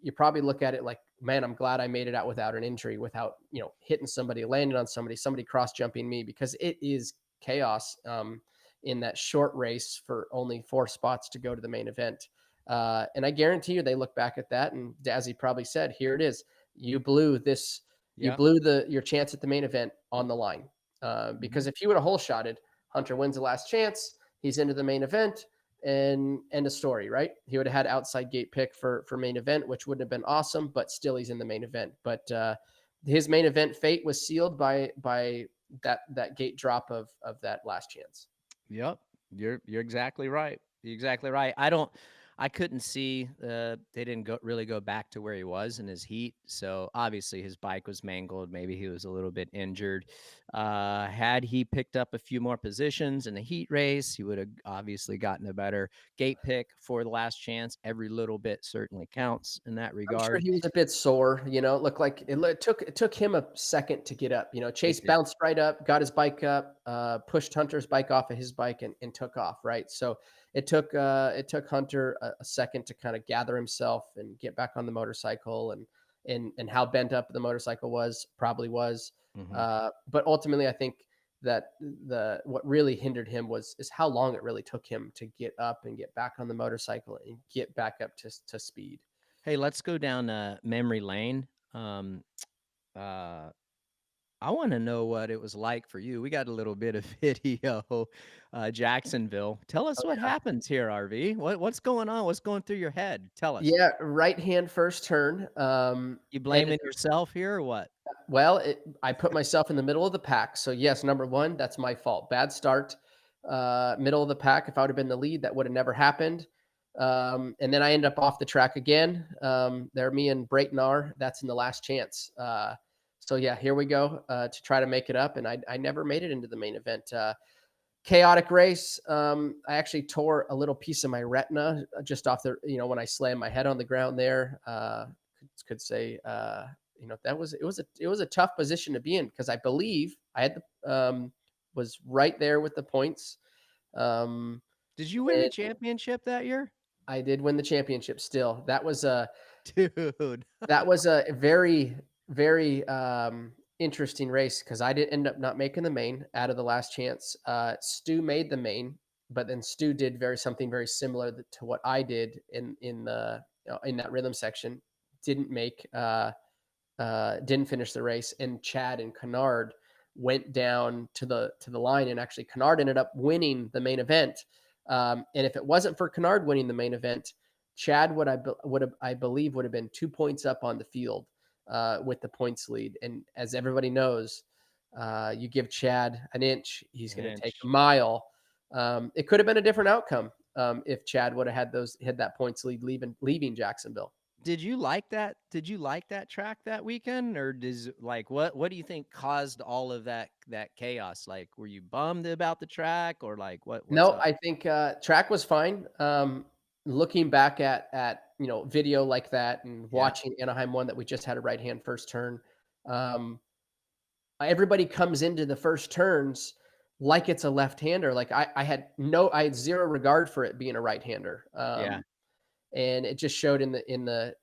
C: you probably look at it like, man, I'm glad I made it out without an injury, without, hitting somebody, landing on somebody cross jumping me, because it is chaos in that short race for only 4 spots to go to the main event. And I guarantee you they look back at that, and as he probably said, here it is. You blew this. You blew your chance at the main event on the line. Because if you would have hole shotted, Hunter wins the last chance. He's into the main event, and end of story, right? He would have had outside gate pick for main event, which wouldn't have been awesome, but still he's in the main event. But his main event fate was sealed by that gate drop of that last chance.
B: Yep. You're exactly right. You're exactly right. I couldn't see they didn't really go back to where he was in his heat. So obviously his bike was mangled. Maybe he was a little bit injured. Had he picked up a few more positions in the heat race, he would have obviously gotten a better gate pick for the last chance. Every little bit certainly counts in that regard.
C: I'm sure he was a bit sore. It looked like it took him a second to get up. Chase bounced right up, got his bike up, pushed Hunter's bike off of his bike and took off. Right. So it took Hunter a second to kind of gather himself and get back on the motorcycle, and how bent up the motorcycle was. But ultimately, I think that what really hindered him is how long it really took him to get up and get back on the motorcycle and get back up to speed.
B: Hey, let's go down memory lane. I want to know what it was like for you. We got a little bit of video, Jacksonville. Tell us what happens here, RV. What's going on? What's going through your head? Tell us.
C: Yeah, right hand first turn.
B: You blaming yourself here or what?
C: Well, I put myself in the middle of the pack. So yes, number one, that's my fault. Bad start, middle of the pack. If I would have been the lead, that would have never happened. And then I end up off the track again. There, me and Brayton are. That's in the last chance. So yeah, here we go to try to make it up, and I never made it into the main event. Chaotic race. I actually tore a little piece of my retina just off the, when I slammed my head on the ground there. Could say, it was a tough position to be in, because I believe I had was right there with the points.
B: Did you win the championship that year?
C: I did win the championship. Still, that was
B: dude.
C: That was a very, very interesting race, because I did end up not making the main out of the last chance. Stu made the main, but then Stu did something very similar to what I did in that rhythm section. Didn't finish the race, and Chad and Kennard went down to the line, and actually Kennard ended up winning the main event. And if it wasn't for Kennard winning the main event, Chad would have been 2 points up on the field with the points lead. And as everybody knows, you give Chad an inch, he's going to take a mile. It could have been a different outcome if Chad would have had that points lead leaving Jacksonville.
B: Did you like that? Did you like that track that weekend, or what do you think caused all of that chaos? Like, were you bummed about the track, or like what?
C: No, up? I think track was fine. Looking back at video like that and watching Anaheim 1 that we just had a right hand first turn, everybody comes into the first turns like it's a left-hander. Like I had zero regard for it being a right-hander. And it just showed in the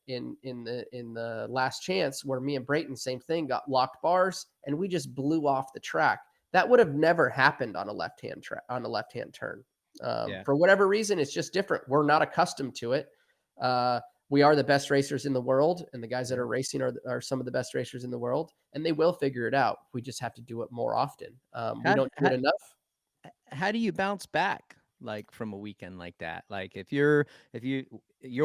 C: last chance where me and Brayton, same thing, got locked bars and we just blew off the track. That would have never happened on a left-hand turn. For whatever reason, it's just different. We're not accustomed to it. we are the best racers in the world, and the guys that are racing are some of the best racers in the world, and they will figure it out. We just have to do it more often. We
B: How,
C: don't do it enough.
B: how do you bounce back like from a weekend like that? Like if your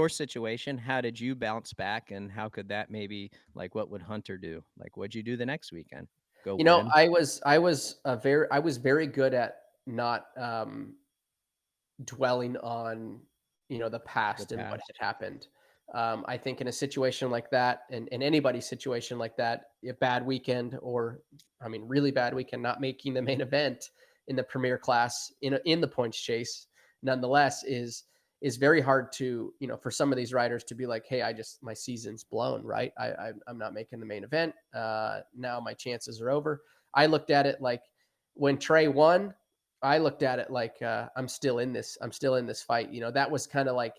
B: situation, how did you bounce back, and how could that maybe, like, what would Hunter do? Like, what'd you do the next weekend? Go win?
C: I was very good at not dwelling on, the past and what
B: past.
C: had happened. I think in a situation like that, and in anybody's situation like that, a bad weekend, or really bad weekend, not making the main event in the premier class in the points chase, nonetheless, is very hard to, for some of these riders to be like, hey, my season's blown, right? I'm not making the main event. Now my chances are over. I looked at it like when Trey won, I looked at it like, I'm still in this fight. That was kind of like,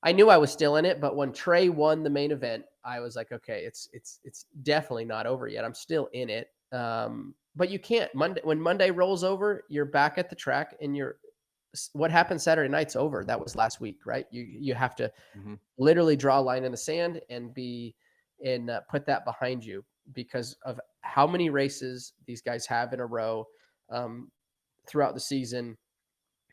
C: I knew I was still in it, but when Trey won the main event, I was like, okay, it's definitely not over yet. I'm still in it. But you can't when Monday rolls over, you're back at the track, and what happened Saturday night's over. That was last week, right? You have to literally draw a line in the sand and put that behind you, because of how many races these guys have in a row throughout the season,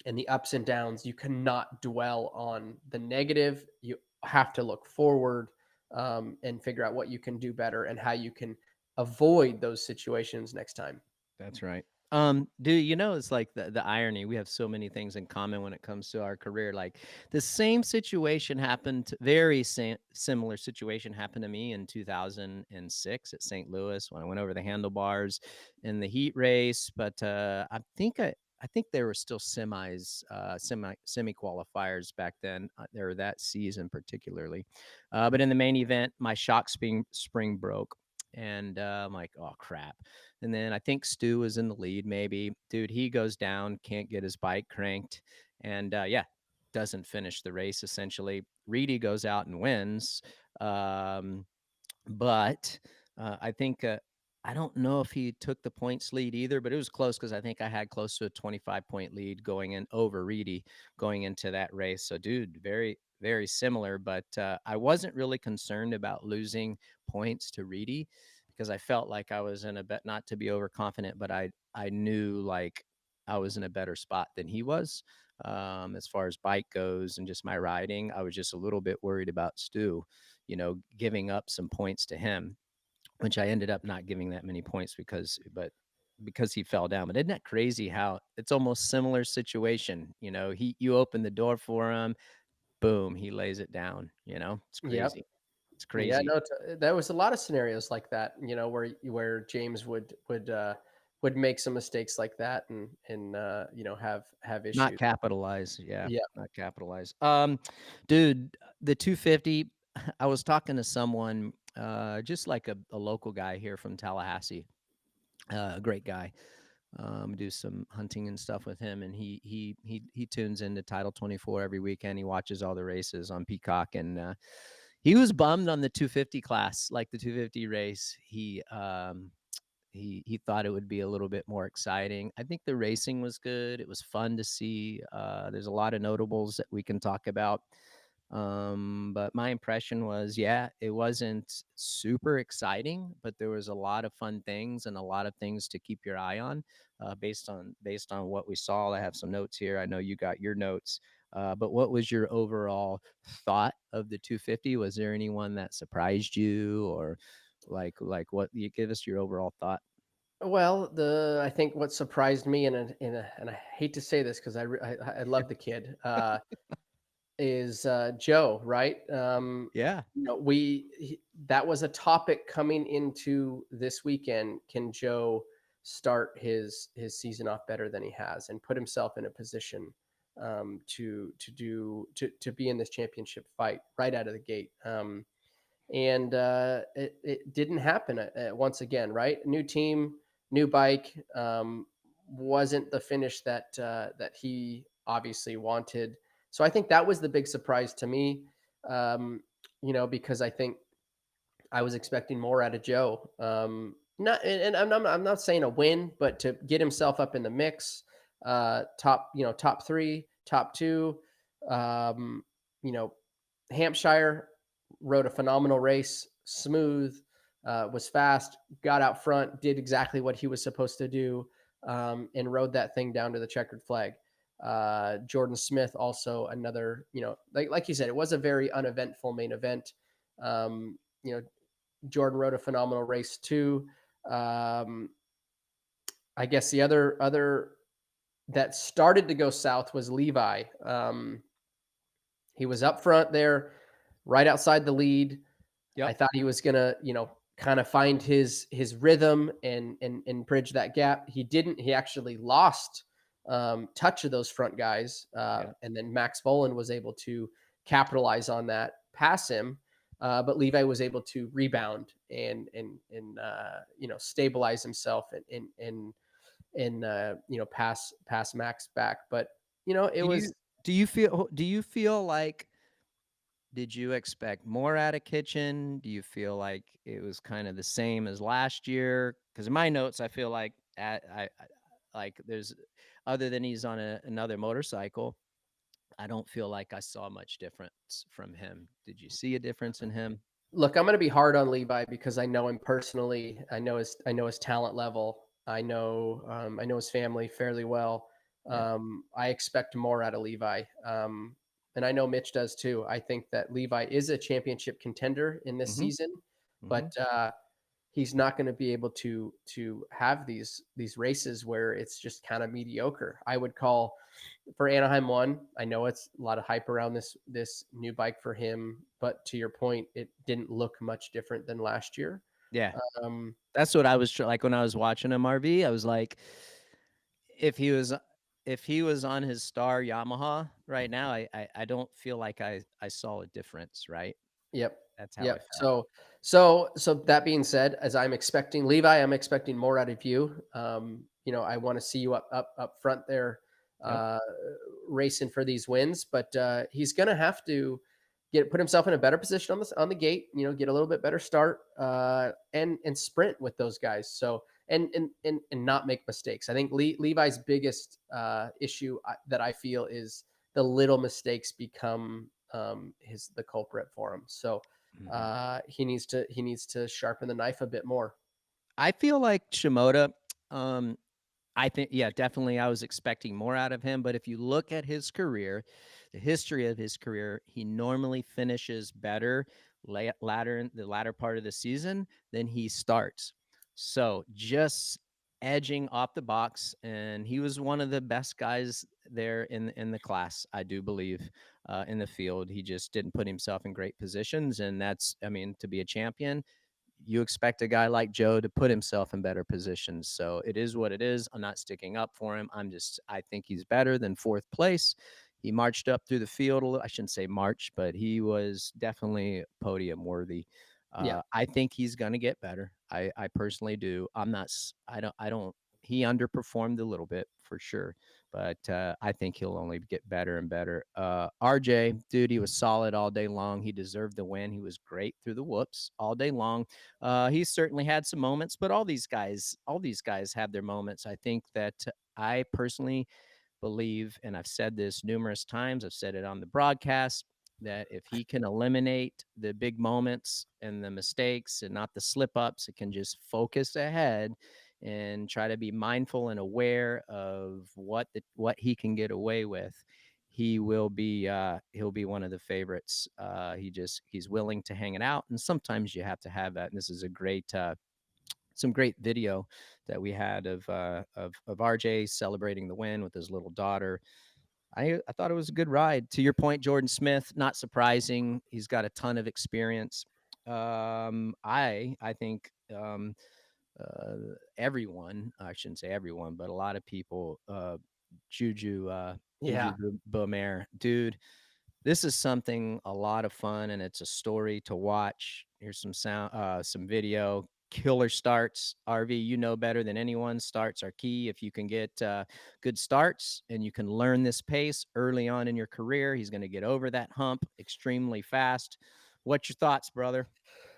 C: and the ups and downs. You cannot dwell on the negative. You have to look forward and figure out what you can do better and how you can avoid those situations next time.
B: That's right. Dude, it's like the irony. We have so many things in common when it comes to our career. Like the same situation happened, similar situation happened to me in 2006 at St. Louis when I went over the handlebars in the heat race. But I think there were still semi qualifiers back then. There that season particularly. But in the main event, my shock spring broke. And I'm like, oh crap. And then I think Stu was in the lead, maybe. Dude, he goes down, can't get his bike cranked, and doesn't finish the race essentially. Reedy goes out and wins. But I think I don't know if he took the points lead either, but it was close because I think I had close to a 25-point lead going in over Reedy going into that race. So, dude, very, very similar. But I wasn't really concerned about losing points to Reedy because I felt like I was in a bet, not to be overconfident, but I knew like I was in a better spot than he was as far as bike goes and just my riding. I was just a little bit worried about Stu, giving up some points to him, which I ended up not giving that many points because he fell down. But isn't that crazy how it's almost similar situation? You open the door for him, boom, he lays it down. It's crazy.
C: Yep.
B: It's crazy.
C: Yeah, no, there was a lot of scenarios like that, where James would make some mistakes like that and have issues.
B: Not capitalize. Yeah.
C: Yeah.
B: Not capitalize. Dude, the 250, I was talking to someone, just like a local guy here from Tallahassee, a great guy. Do some hunting and stuff with him, and he tunes into Title 24 every weekend. He watches all the races on Peacock, and he was bummed on the 250 class, like the 250 race. He thought it would be a little bit more exciting. I think the racing was good. It was fun to see. There's a lot of notables that we can talk about. But my impression was, it wasn't super exciting, but there was a lot of fun things and a lot of things to keep your eye on, based on what we saw. I have some notes here. I know you got your notes. But what was your overall thought of the 250? Was there anyone that surprised you, or like what? You give us your overall thought.
C: Well, I think what surprised me and I hate to say this because I love the kid, is Joe, right?
B: Yeah.
C: That was a topic coming into this weekend. Can Joe start his season off better than he has and put himself in a position to be in this championship fight right out of the gate? And it didn't happen once again, right? New team, new bike, wasn't the finish that he obviously wanted. So I think that was the big surprise to me, because I think I was expecting more out of Joe. And I'm not saying a win, but to get himself up in the mix, top 3, top 2, Hampshire. rode a phenomenal race, smooth, was fast, got out front, did exactly what he was supposed to do, and rode that thing down to the checkered flag. Jordan Smith also another, like you said, it was a very uneventful main event. Jordan rode a phenomenal race too. I guess the other that started to go south was Levi. He was up front there, right outside the lead.
B: Yep.
C: I thought he was gonna, kind of find his rhythm and bridge that gap. He didn't. He actually lost touch of those front guys, and then Max Volan was able to capitalize on that, pass him, but Levi was able to rebound and stabilize himself and pass Max back. But it was.
B: Do you feel like, did you expect more out of Kitchen? Do you feel like it was kind of the same as last year? Because in my notes, I feel like like there's, other than he's on another motorcycle, I don't feel like I saw much difference from him. Did you see a difference in him?
C: Look, I'm going to be hard on Levi because I know him personally. I know his talent level. I know his family fairly well. I expect more out of Levi. And I know Mitch does too. I think that Levi is a championship contender in this season, but he's not going to be able to have these races where it's just kind of mediocre. I would call for Anaheim 1. I know it's a lot of hype around this new bike for him, but to your point, it didn't look much different than last year.
B: Yeah.
C: Um,
B: That's what I was like when I was watching him, RV. I was like, if he was on his star Yamaha right now, I don't feel like I saw a difference, right?
C: Yep.
B: That's how I
C: Yep.
B: felt.
C: So that being said, as I'm expecting Levi, I'm expecting more out of you. I want to see you up front there,
B: Yep.
C: racing for these wins, but he's going to have to put himself in a better position on the gate, get a little bit better start, and sprint with those guys. So, and not make mistakes. I think Levi's biggest issue that I feel is the little mistakes become the culprit for him. So he needs to sharpen the knife a bit more.
B: I feel like Shimoda, I think, yeah, definitely I was expecting more out of him. But if you look at his career, the history of his career, he normally finishes better the latter part of the season than he starts. So just edging off the box, and he was one of the best guys there in the class, I do believe, in the field. He just didn't put himself in great positions, and that's, I mean, to be a champion, you expect a guy like Joe to put himself in better positions. So it is what it is. I'm not sticking up for him. I think he's better than fourth place. He marched up through the field. I shouldn't say march, but he was definitely podium worthy.
C: Yeah.
B: I think he's going to get better. I personally do. I don't, he underperformed a little bit for sure, but I think he'll only get better and better. RJ, dude, he was solid all day long. He deserved the win. He was great through the whoops all day long. He certainly had some moments, but all these guys have their moments. I think that I personally believe, and I've said this numerous times, I've said it on the broadcast, that if he can eliminate the big moments and the mistakes and not the slip ups, it can just focus ahead and try to be mindful and aware of what he can get away with. He'll be one of the favorites. He's willing to hang it out, and sometimes you have to have that. And this is a great some great video that we had of RJ celebrating the win with his little daughter. I thought it was a good ride. To your point, Jordan Smith, not surprising. He's got a ton of experience. I think everyone, I shouldn't say everyone, but a lot of people, Juju
C: Yeah.
B: Beaumer, dude, this is something a lot of fun, and it's a story to watch. Here's some sound, some video. Killer starts. RV, you know better than anyone. Starts are key. If you can get good starts and you can learn this pace early on in your career, he's going to get over that hump extremely fast. What's your thoughts, brother?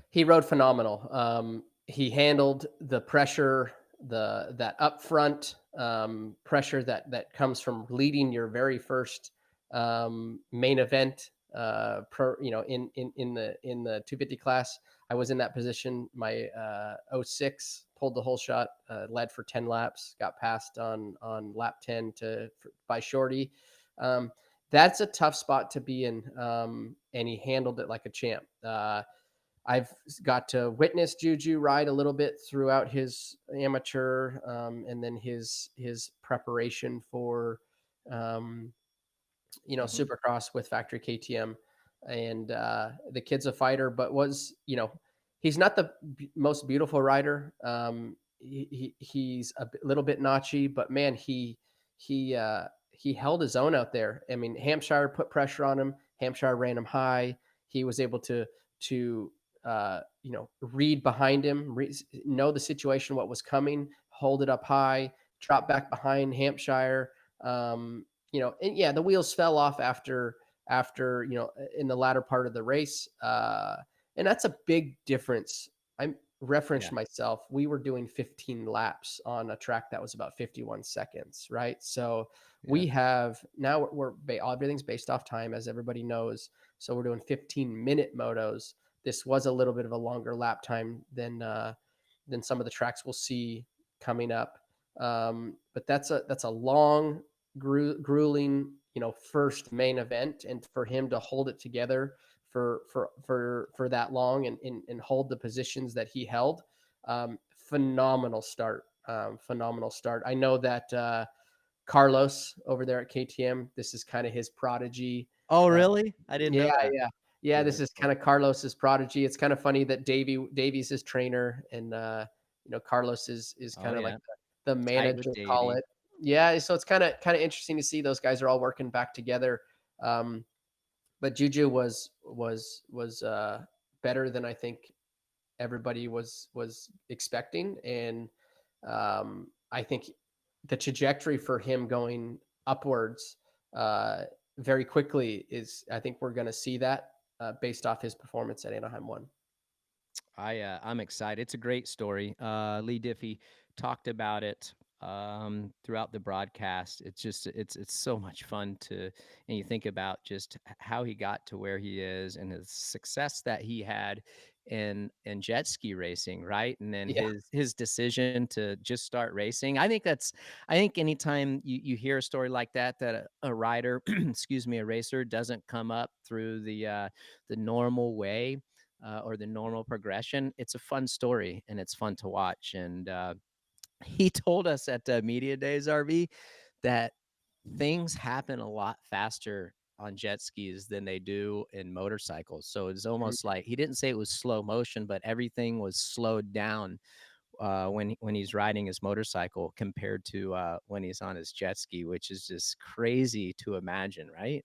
C: He rode phenomenal. He handled the pressure, that upfront pressure that comes from leading your very first main event in the 250 class. I was in that position. My 06 pulled the whole shot, led for 10 laps, got passed on lap 10 by Shorty. That's a tough spot to be in, and he handled it like a champ. I've got to witness Juju ride a little bit throughout his amateur, and then his preparation for Supercross with factory KTM. And the kid's a fighter, but he's not the most beautiful rider. He's a little bit notchy, but man, he held his own out there. I mean, Hampshire put pressure on him. Hampshire ran him high. He was able to read behind him, know the situation, what was coming, hold it up high, drop back behind Hampshire. And yeah, the wheels fell off after in the latter part of the race, and that's a big difference. I referenced myself. We were doing 15 laps on a track that was about 51 seconds, right? So we have now everything's based off time, as everybody knows. So we're doing 15-minute motos. This was a little bit of a longer lap time than some of the tracks we'll see coming up. But that's a long, grueling, first main event, and for him to hold it together for that long and hold the positions that he held, phenomenal start. I know that Carlos over there at KTM, this is kind of his prodigy.
B: Oh, really? I didn't know that.
C: Yeah. This is kind of Carlos's prodigy. It's kind of funny that Davy's his trainer, and Carlos is kind of like the manager, call it. Yeah, so it's kind of interesting to see those guys are all working back together. But Juju was better than I think everybody was expecting, and I think the trajectory for him going upwards very quickly I think we're going to see that based off his performance at Anaheim 1.
B: I'm excited. It's a great story. Lee Diffie talked about it throughout the broadcast. It's so much fun and you think about just how he got to where he is and his success that he had in jet ski racing, right? And then his decision to just start racing. I think anytime you hear a story like that a rider, a racer doesn't come up through the normal way, or the normal progression, it's a fun story and it's fun to watch. And he told us at Media Days, RV, that things happen a lot faster on jet skis than they do in motorcycles. So it's almost like, he didn't say it was slow motion, but everything was slowed down when he's riding his motorcycle compared to when he's on his jet ski, which is just crazy to imagine, right?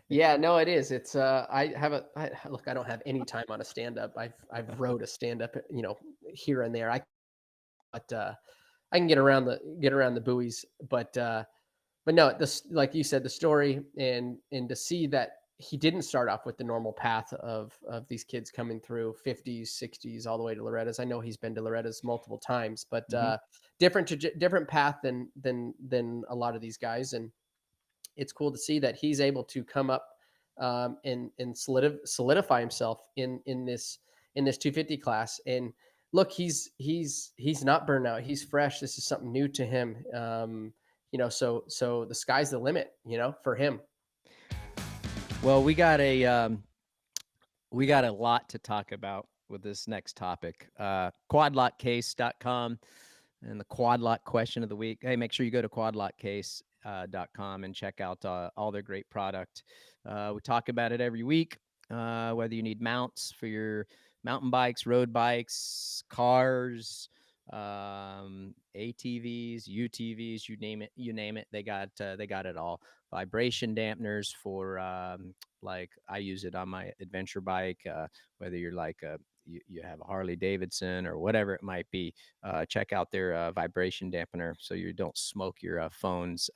C: Yeah, no, it is. It's I don't have any time on a stand-up. I've rode a stand-up, here and there. I can get around the buoys, but no, this, like you said, the story and to see that he didn't start off with the normal path of these kids coming through 50s, 60s, all the way to Loretta's. I know he's been to Loretta's multiple times, but different path than a lot of these guys. And it's cool to see that he's able to come up and solidify himself in this 250 class. And look, he's not burned out. He's fresh. This is something new to him. So the sky's the limit, for him.
B: Well, we got a lot to talk about with this next topic. Quadlockcase.com and the quadlock question of the week. Hey, make sure you go to quadlockcase.com and check out all their great product. We talk about it every week, whether you need mounts for your mountain bikes, road bikes, cars, ATVs, UTVs, you name it. They got it all. Vibration dampeners for like I use it on my adventure bike, whether you're like you have a Harley Davidson or whatever it might be. Check out their vibration dampener so you don't smoke your phone's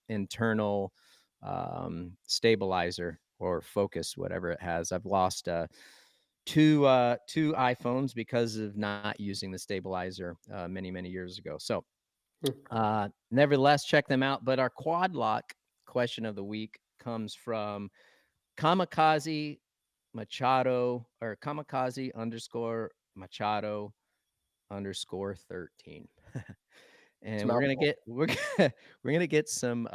B: internal stabilizer or focus, whatever it has. I've lost two iPhones because of not using the stabilizer many years ago. So nevertheless, check them out. But our quad lock question of the week comes from Kamikaze Machado or Kamikaze _ Machado _ 13.
C: It's a
B: And
C: mouthful.
B: we're gonna get some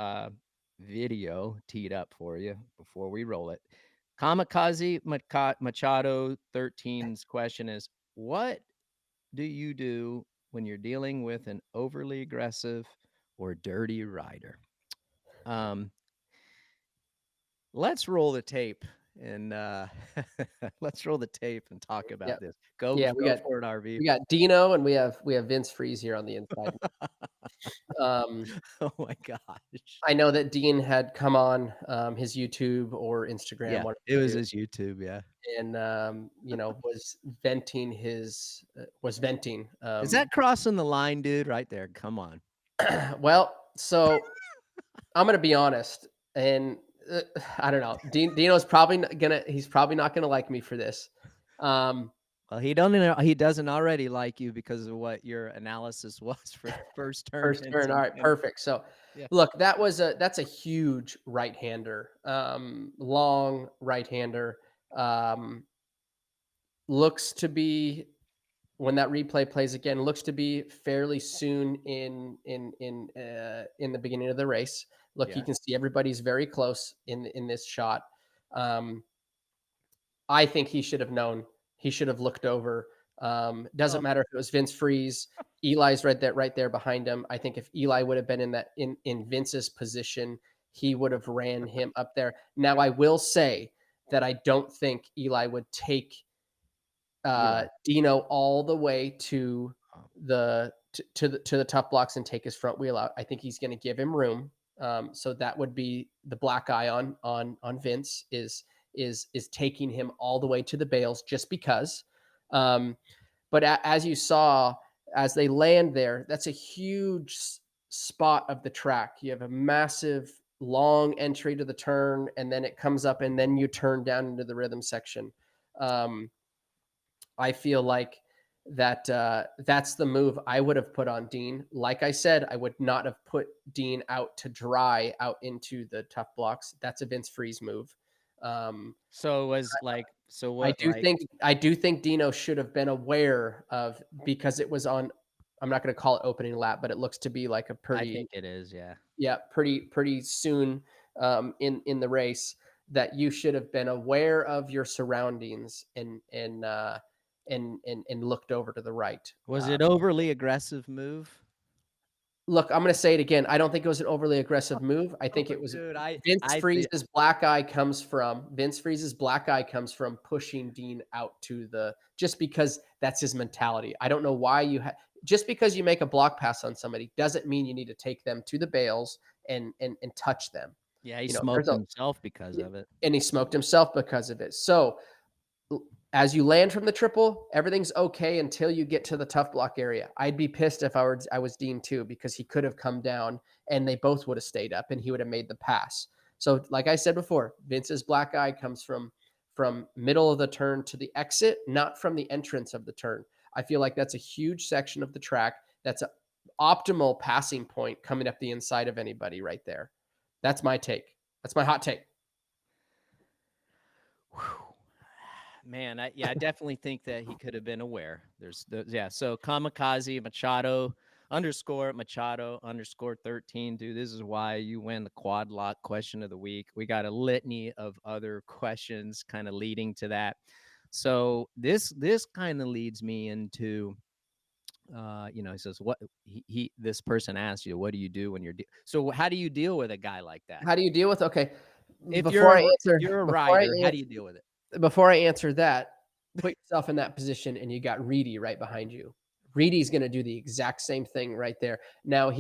B: video teed up for you before we roll it. Kamikaze Machado 13's question is, what do you do when you're dealing with an overly aggressive or dirty rider? Let's roll the tape and let's roll the tape and talk
C: Yeah.
B: about this. Go
C: Yeah,
B: go for it, RV.
C: we got Dino and we have Vince Friese here on the inside.
B: Oh my gosh.
C: I know that Dean had come on his YouTube or Instagram,
B: Yeah,
C: one of
B: it
C: the
B: was
C: two,
B: his YouTube, yeah.
C: and was venting
B: Is that crossing the line, dude? Right there. Come on.
C: well, so I'm gonna be honest, and I don't know. Dino's probably he's probably not gonna like me for this.
B: Well, he doesn't already like you because of what your analysis was for the first turn.
C: First turn, all right, perfect. So,
B: Yeah.
C: look, that's a huge right-hander, long right-hander. Looks to be, when that replay plays again, looks to be fairly soon in the beginning of the race. Look, you
B: Yeah.
C: can see everybody's very close in this shot. I think he should have known. He should have looked over. Doesn't
B: Oh.
C: matter if it was Vince Friese. Eli's right there behind him. I think if Eli would have been in Vince's position, he would have ran him up there. Now, I will say that I don't think Eli would take Dino all the way to the tough blocks and take his front wheel out. I think he's going to give him room. So that would be the black eye on Vince is taking him all the way to the bales just because. But as you saw, as they land there, that's a huge spot of the track. You have a massive long entry to the turn, and then it comes up, and then you turn down into the rhythm section. I feel like that's the move I would have put on Dean. Like I said, I would not have put Dean out to dry out into the tough blocks. That's a Vince Friese move.
B: So it was like, so
C: I
B: what?
C: do think Dino should have been aware of, because it was on. I'm not going to call it opening lap, but it looks to be like a
B: I think it is, yeah.
C: pretty soon in the race, that you should have been aware of your surroundings and looked over to the right.
B: Was it overly aggressive move?
C: Look, I'm going to say it again. I don't think it was an overly aggressive move. I think it was
B: Dude,
C: Vince Friese's black eye comes from pushing Dean out to the, just because that's his mentality. I don't know why just because you make a block pass on somebody doesn't mean you need to take them to the bales and touch them.
B: Yeah, he smoked himself because of it.
C: And he smoked himself because of it. So as you land from the triple, everything's okay until you get to the tough block area. I'd be pissed if I was Dean too, because he could have come down and they both would have stayed up and he would have made the pass. So like I said before, Vince's black eye comes from middle of the turn to the exit, not from the entrance of the turn. I feel like that's a huge section of the track. That's an optimal passing point coming up the inside of anybody right there. That's my take. That's my hot take.
B: Man, I definitely think that he could have been aware. So Kamikaze Machado _ 13. Dude, this is why you win the quad lock question of the week. We got a litany of other questions kind of leading to that. So this kind of leads me into he says, what this person asks you, what do you do when so how do you deal with a guy like that?
C: How do you deal with, okay,
B: If
C: before
B: you're a rider, how do you deal with it?
C: Before I answer that, put yourself in that position and you got Reedy right behind you. Reedy's going to do the exact same thing right there. Now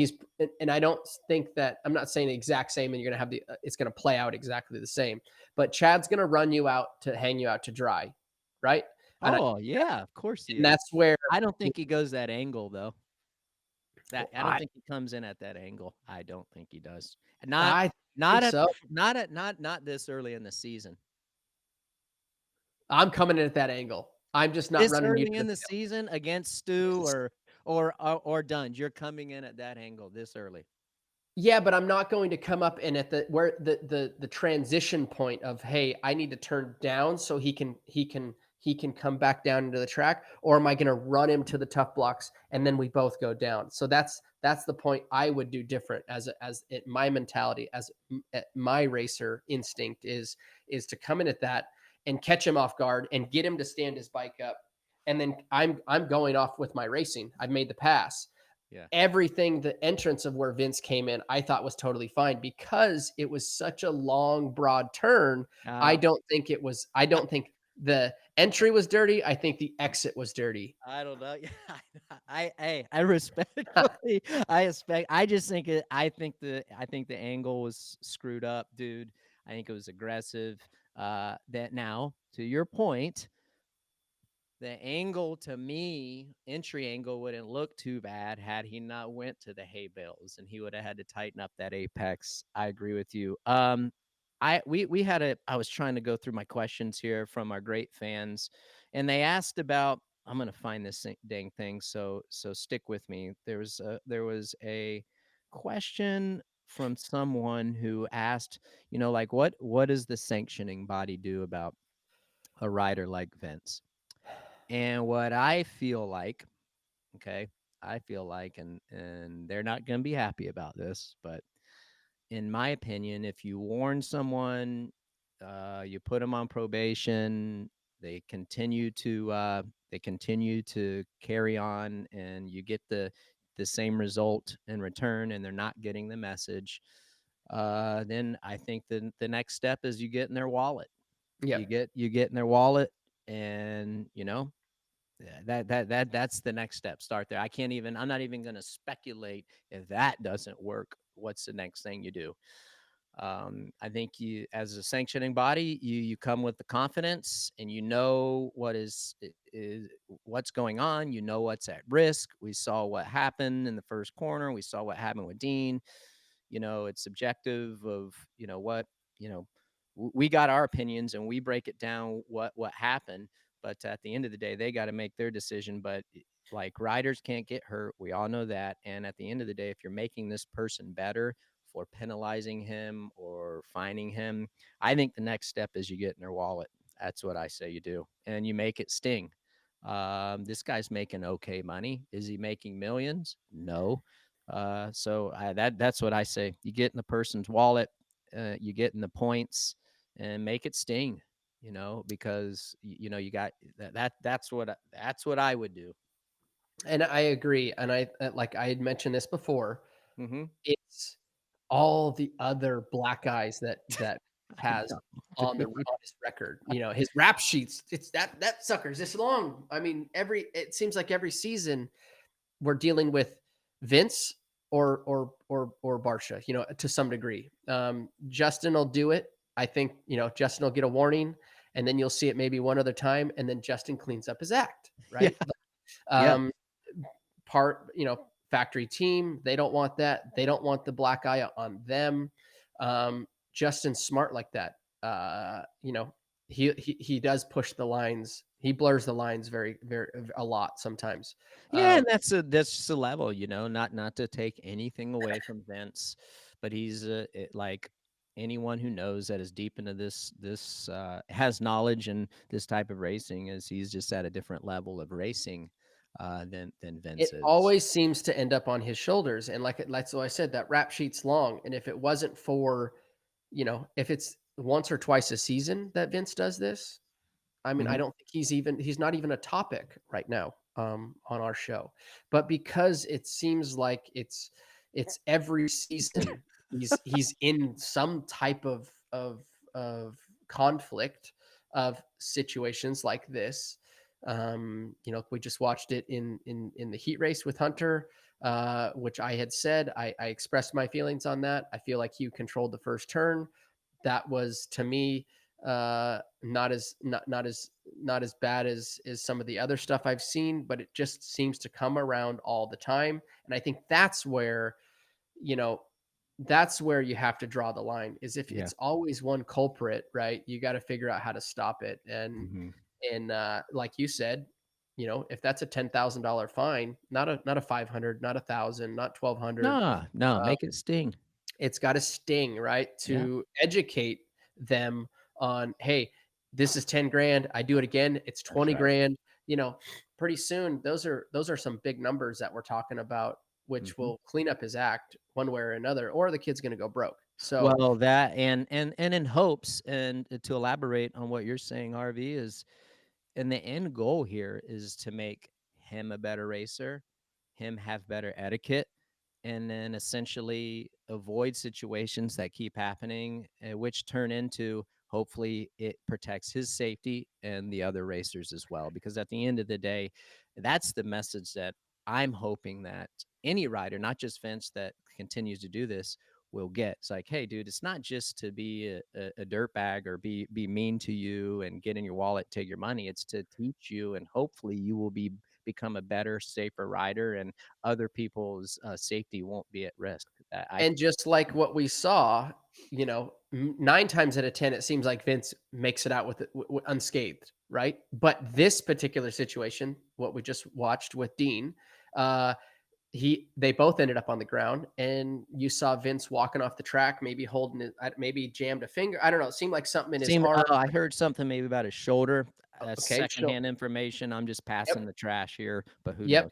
C: and I don't think that, I'm not saying the exact same and you're going to have it's going to play out exactly the same, but Chad's going to run you out to hang you out to dry, right?
B: Yeah, of course he is.
C: And that's where
B: I don't think he goes that angle though. I don't think he comes in at that angle. I don't think he does. Not this early in the season.
C: I'm coming in at that angle. I'm just not running
B: early in the season against Stu or Dunge. You're coming in at that angle this early.
C: Yeah, but I'm not going to come up and at the transition point of, hey, I need to turn down so he can come back down into the track, or am I going to run him to the tough blocks and then we both go down? So that's the point I would do different my mentality my racer instinct is to come in at that and catch him off guard and get him to stand his bike up, and then I'm going off with my racing. I've made the pass.
B: Yeah.
C: Everything, the entrance of where Vince came in, I thought was totally fine because it was such a long, broad turn. I don't think the entry was dirty. I think the exit was dirty.
B: I don't know. I respectfully, I just think I think the angle was screwed up, dude. I think it was aggressive. That now, to your point, the angle to me, entry angle wouldn't look too bad had he not went to the hay bales, and he would have had to tighten up that apex. I agree with you. I was trying to go through my questions here from our great fans, and they asked about. I'm gonna find this dang thing, so stick with me. There was a question from someone who asked, like what does the sanctioning body do about a rider like Vince? And what I feel like, okay, I feel like, and they're not going to be happy about this, but in my opinion, if you warn someone, you put them on probation, they continue to carry on, and you get the same result in return, and they're not getting the message. Then I think the next step is you get in their wallet.
C: Yeah.
B: You get in their wallet, and yeah, that's the next step. Start there. I'm not even going to speculate if that doesn't work. What's the next thing you do? I think you, as a sanctioning body, you come with the confidence, and what's going on. You know what's at risk. We saw what happened in the first corner. We saw what happened with Dean. It's subjective of what you know. We got our opinions, and we break it down what happened. But at the end of the day, they got to make their decision. But like, riders can't get hurt. We all know that. And at the end of the day, if you're making this person better for penalizing him or fining him, I think the next step is you get in their wallet. That's what I say you do. And you make it sting. This guy's making okay money. Is he making millions? No. That's what I say. You get in the person's wallet, you get in the points, and make it sting. Because you got that's what I would do.
C: And I agree. And like I had mentioned this before,
B: Mm-hmm.
C: it's all the other black eyes that has on his record. His rap sheets. It's that sucker's this long. I mean, it seems like every season we're dealing with Vince or Barsha, to some degree. Justin will do it. I think, Justin will get a warning, and then you'll see it maybe one other time, and then Justin cleans up his act, right?
B: Yeah.
C: Factory team, they don't want that. They don't want the black eye on them. Justin's smart like that. He does push the lines. He blurs the lines very, very a lot sometimes.
B: Yeah, and that's just a level, not to take anything away from Vince, but he's like anyone who knows that is deep into this has knowledge in this type of racing, is he's just at a different level of racing than Vince
C: It
B: is.
C: always seems to end up on his shoulders, and like so I said, that rap sheet's long, and if it wasn't for, if it's once or twice a season that Vince does this, I mean, I
B: Mhm.
C: don't think he's not even a topic right now on our show. But because it seems like it's every season he's in some type of conflict of situations like this. We just watched it in the heat race with Hunter, which I had said I expressed my feelings on that. I feel like he controlled the first turn. That was, to me, not as bad as some of the other stuff I've seen, but it just seems to come around all the time. And I think you know, that's where you have to draw the line, is if
B: Yeah.
C: it's always one culprit, right? You got to figure out how to stop it. And
B: Mhm.
C: like you said, if that's a $10,000 fine, not a 500, not 1,000, not 1,200,
B: No, make it sting.
C: it's got to sting, right?
B: Yeah.
C: To educate them on, hey, this is 10 grand. I do it again, it's
B: That's
C: 20
B: right.
C: grand. Pretty soon those are some big numbers that we're talking about, which
B: Mhm.
C: will clean up his act one way or another, or the kid's going to go broke. So
B: Well, that and in hopes and to elaborate on what you're saying, RV, is and the end goal here is to make him a better racer, him have better etiquette, and then essentially avoid situations that keep happening, which turn into hopefully it protects his safety and the other racers as well. Because at the end of the day, that's the message that I'm hoping that any rider, not just Vince, that continues to do this will get. It's like, hey, dude, it's not just to be a dirtbag or be mean to you and get in your wallet, take your money. It's to teach you, and hopefully you will become a better, safer rider, and other people's safety won't be at risk.
C: and just like what we saw, 9 times out of 10, it seems like Vince makes it out with it unscathed, right? But this particular situation, what we just watched with Dean, uh, they both ended up on the ground, and you saw Vince walking off the track, maybe holding it, maybe jammed a finger. I don't know. It seemed like something in his arm.
B: I heard something maybe about his shoulder.
C: Okay, so
B: Secondhand information. I'm just passing
C: yep,
B: the trash here, but who
C: yep.
B: knows?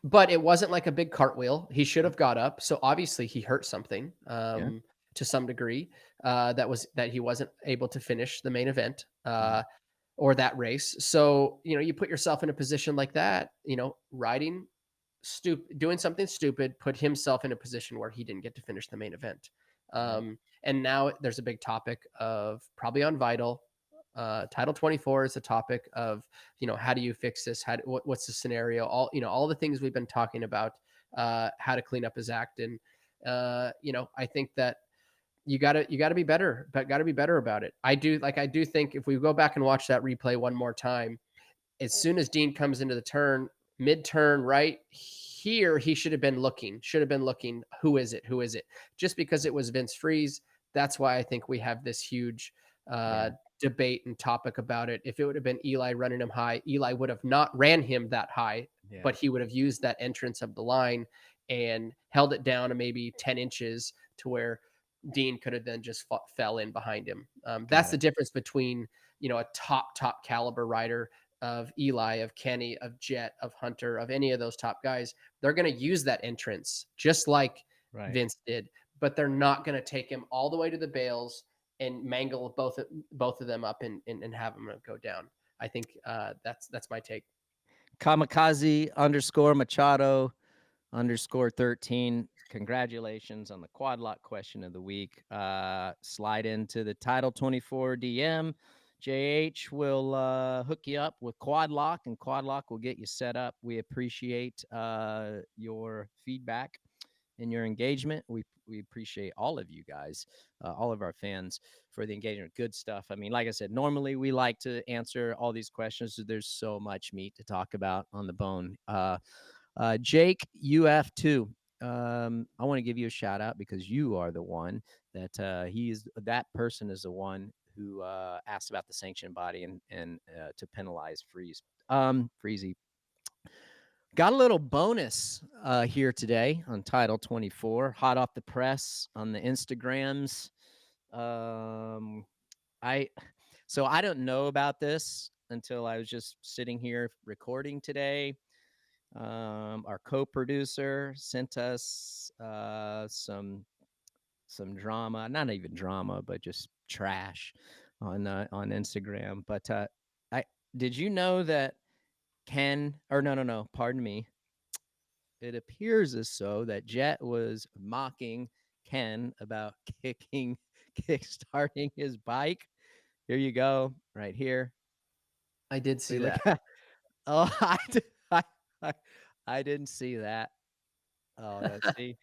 C: But it wasn't like a big cartwheel. He should have got up. So obviously he hurt something
B: Yeah.
C: to some degree. That he wasn't able to finish the main event
B: Mhm.
C: or that race. So you put yourself in a position like that. Riding doing something stupid, put himself in a position where he didn't get to finish the main event.
B: Right.
C: And now there's a big topic of probably on Vital. Title 24 is a topic of, how do you fix this? What's the scenario? All the things we've been talking about, how to clean up his act. And, I think that you gotta be better, but gotta be better about it. I do think if we go back and watch that replay one more time, as soon as Dean comes into the turn, mid-turn, right here, he should have been looking. Who is it? Who is it? Just because it was Vince Friese, that's why I think we have this huge
B: Yeah.
C: debate and topic about it. If it would have been Eli running him high, Eli would have not ran him that high,
B: Yeah.
C: but he would have used that entrance of the line and held it down to maybe 10 inches to where Dean could have then just fell in behind him. That's
B: Got
C: the
B: it.
C: difference between, a top caliber rider of Eli, of Kenny, of Jett, of Hunter, of any of those top guys. They're going to use that entrance just like
B: Right.
C: Vince did, but they're not going to take him all the way to the bales and mangle both of them up and have them go down. I think that's my take.
B: Kamikaze _ Machado _ 13. Congratulations on the quad lock question of the week. Slide into the Title 24 DM. JH will hook you up with quad lock, and quad lock will get you set up. We appreciate your feedback and your engagement. We appreciate all of you guys, all of our fans, for the engagement. Good stuff. I mean, like I said, normally we like to answer all these questions. There's so much meat to talk about on the bone. Jake UF2. I want to give you a shout out because you are the one that that person is the one who asked about the sanction body and to penalize Friese. Friese. Got a little bonus here today on Title 24, hot off the press on the Instagrams. I don't know about this until I was just sitting here recording today. Our co-producer sent us some drama, not even drama, but just trash on Instagram. But I did you know that pardon me. It appears as so that Jett was mocking Ken about kickstarting his bike. Here you go, right here.
C: I did see
B: We look
C: that.
B: at. Oh, I, I, I didn't see that. Oh, let's see.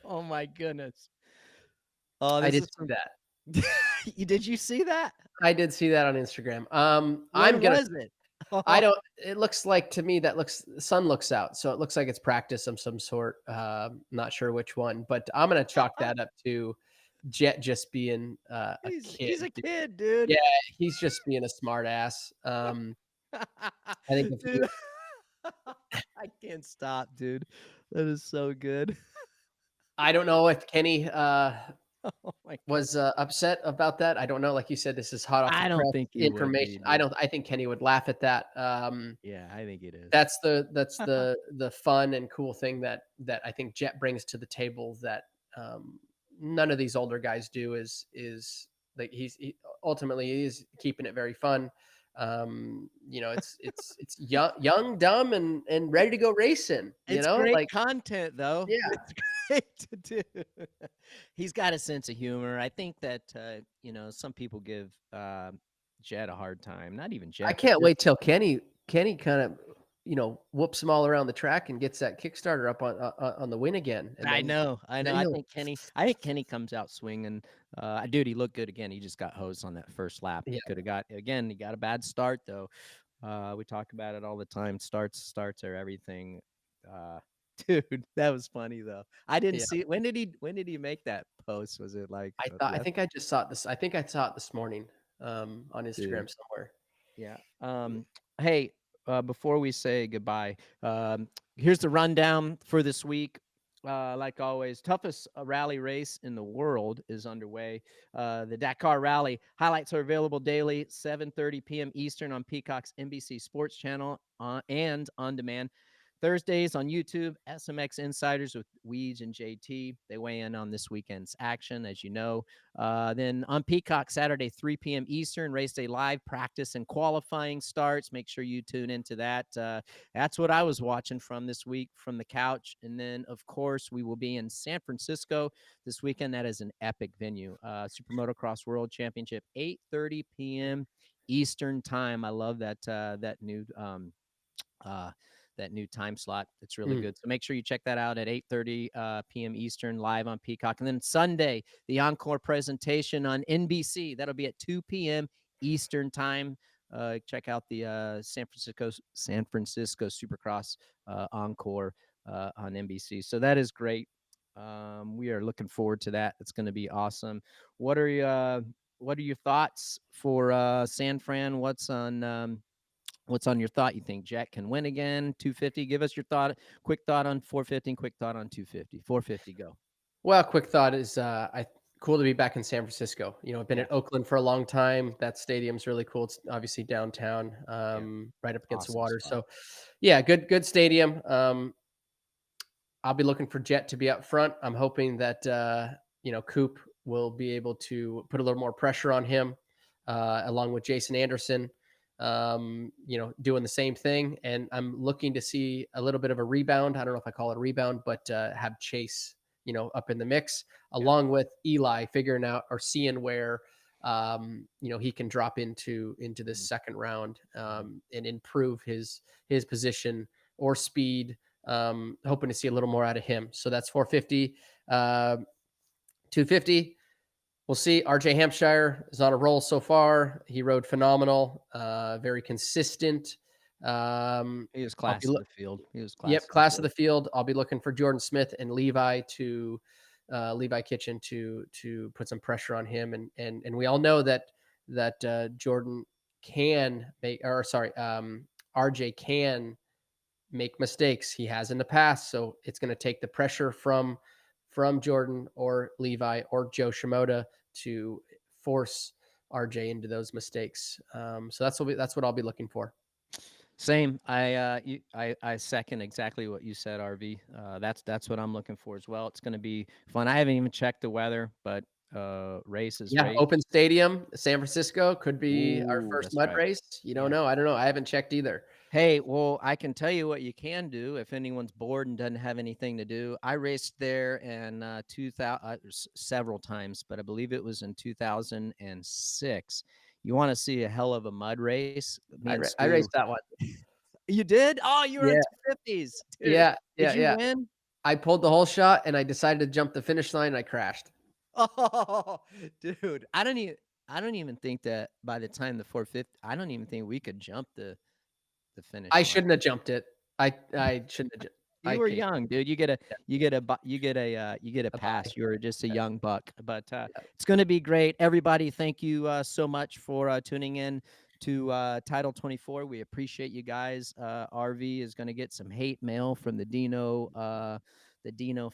B: Oh my goodness. Oh,
C: I
B: this
C: did
B: is
C: see
B: from.
C: that.
B: Did you see that?
C: I did see that on Instagram.
B: What was it?
C: I don't, it looks like to me that the sun looks out. So it looks like it's practice of some sort. Not sure which one, but I'm going to chalk that up to Jett just being a kid.
B: He's a kid, dude.
C: Yeah, he's just being a smart ass. I think
B: Dude, I can't stop, dude. That is so good.
C: I don't know if Kenny
B: Oh my god.
C: was upset about that. I don't know. Like you said, this is hot off the
B: I don't
C: press
B: think he would be,
C: information. I
B: dude.
C: don't. I think Kenny would laugh at that.
B: Yeah, I think it is.
C: That's the fun and cool thing that I think Jett brings to the table that none of these older guys do. Is like ultimately he is keeping it very fun. It's young, dumb, and ready to go racing.
B: It's great
C: Like
B: content, though.
C: yeah,
B: It's great to do. He's got a sense of humor. I think that, some people give Jett a hard time. Not even
C: I
B: Jett, but
C: can't
B: just
C: wait till Kenny kind of whoops them all around the track and gets that Kickstarter up on the win again, and
B: I
C: then
B: know, I know.
C: then
B: I
C: he'll
B: think Kenny comes out swinging. Dude, he looked good again. He just got hosed on that first lap.
C: yeah.
B: He could have he got a bad start though. We talk about it all the time. Starts are everything. Uh, dude, that was funny though. I didn't
C: Yeah.
B: see it. When did he make that post? Was it like
C: I think I just saw it this I think I saw it this morning, on
B: dude?
C: Instagram somewhere.
B: Yeah. Hey, before we say goodbye, here's the rundown for this week. Like always, toughest rally race in the world is underway. The Dakar Rally highlights are available daily, 7:30 p.m. Eastern on Peacock's NBC Sports Channel and on demand. Thursdays on YouTube, SMX Insiders with Weege and JT. They weigh in on this weekend's action, as you know. Then on Peacock, Saturday, 3 p.m. Eastern, race day live practice and qualifying starts. Make sure you tune into that. That's what I was watching from this week from the couch. And then, of course, we will be in San Francisco this weekend. That is an epic venue. Super Motocross World Championship, 8:30 p.m. Eastern time. I love that new that new time slot. It's really
C: Mm.
B: good. So make sure you check that out at 8:30 p.m. Eastern live on Peacock. And then Sunday, the encore presentation on NBC. That'll be at 2 p.m. Eastern time. Check out the San Francisco Supercross encore on NBC. So that is great. We are looking forward to that. It's going to be awesome. What are your thoughts for San Fran? What's on your thought? You think Jack can win again? 250. Give us your quick thought on 450, and quick thought on 250. 450, go.
C: Well, quick thought is, cool to be back in San Francisco. I've been
B: Yeah,
C: in Oakland for a long time. That stadium's really cool. It's obviously downtown,
B: yeah,
C: right up against the
B: awesome
C: water.
B: spot.
C: So, yeah, good stadium. I'll be looking for Jett to be up front. I'm hoping that Coop will be able to put a little more pressure on him, along with Jason Anderson, doing the same thing. And I'm looking to see a little bit of a rebound. I don't know if I call it a rebound, but have Chase, up in the mix,
B: Yeah.
C: along with Eli figuring out or seeing where he can drop into this second round, and improve his position or speed. Hoping to see a little more out of him. So that's 450. 250. We'll see. RJ Hampshire is on a roll so far. He rode phenomenal, very consistent.
B: He was
C: I'll
B: class
C: be
B: of the field.
C: Yep, class of the field. I'll be looking for Jordan Smith and Levi Kitchen to put some pressure on him, and we all know that Jordan can make, or sorry, RJ can make mistakes. He has in the past, so it's going to take the pressure from Jordan or Levi or Joe Shimoda to force RJ into those mistakes. So that's what I'll be looking for.
B: Same. I second exactly what you said, RV. That's what I'm looking for as well. It's going to be fun. I haven't even checked the weather, but race is
C: Yeah,
B: race.
C: open stadium, San Francisco could be our
B: Ooh,
C: first
B: that's
C: mud
B: right.
C: race. You don't
B: Yeah.
C: know. I don't know. I haven't checked either.
B: Hey, well, I can tell you what you can do if anyone's bored and doesn't have anything to do. I raced there in 2000 several times, but I believe it was in 2006. You want to see a hell of a mud race? Me and
C: I
B: Stu.
C: raced that one.
B: You did? Oh, you were in
C: Yeah,
B: 250s, dude.
C: yeah,
B: Did
C: yeah,
B: you
C: yeah.
B: win?
C: I pulled the whole shot and I decided to jump the finish line and I crashed.
B: Oh, dude. I don't even think that by the time the 450, I don't even think we could jump the finish
C: I
B: line.
C: shouldn't have jumped it. I shouldn't have.
B: You
C: I
B: were
C: paid
B: young, dude. You get a
C: a
B: pass.
C: buy.
B: You were just a
C: Yeah,
B: young buck. But
C: yeah.
B: it's going to be great. Everybody, thank you so much for tuning in to Title 24. We appreciate you guys. RV is going to get some hate mail from the Dino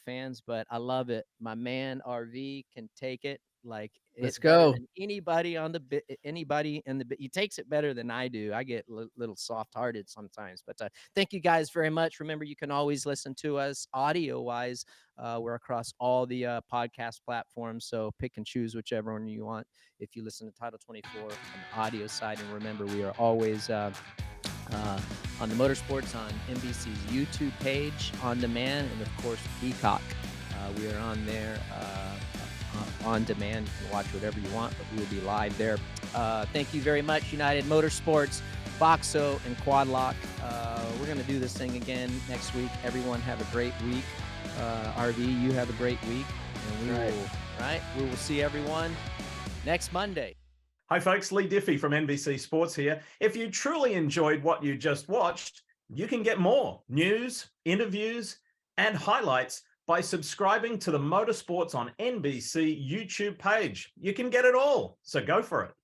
B: fans, but I love it. My man RV can take it like
C: Let's
B: better
C: go.
B: than anybody in the he takes it better than I do. I get little soft-hearted sometimes, but thank you guys very much. Remember, you can always listen to us audio wise. We're across all the podcast platforms, so pick and choose whichever one you want if you listen to Title 24 on the audio side. And remember, we are always on the Motorsports on NBC's YouTube page on demand, and of course Peacock. We are on there on demand. You can watch whatever you want, but we will be live there. Thank you very much, United Motorsports, Boxo, and Quad Lock. We're going to do this thing again next week. Everyone have a great week. RV, you have a great week, and we will see everyone next Monday.
D: Hi folks, Lee Diffie from NBC Sports here. If you truly enjoyed what you just watched, you can get more news, interviews, and highlights by subscribing to the Motorsports on NBC YouTube page. You can get it all, so go for it.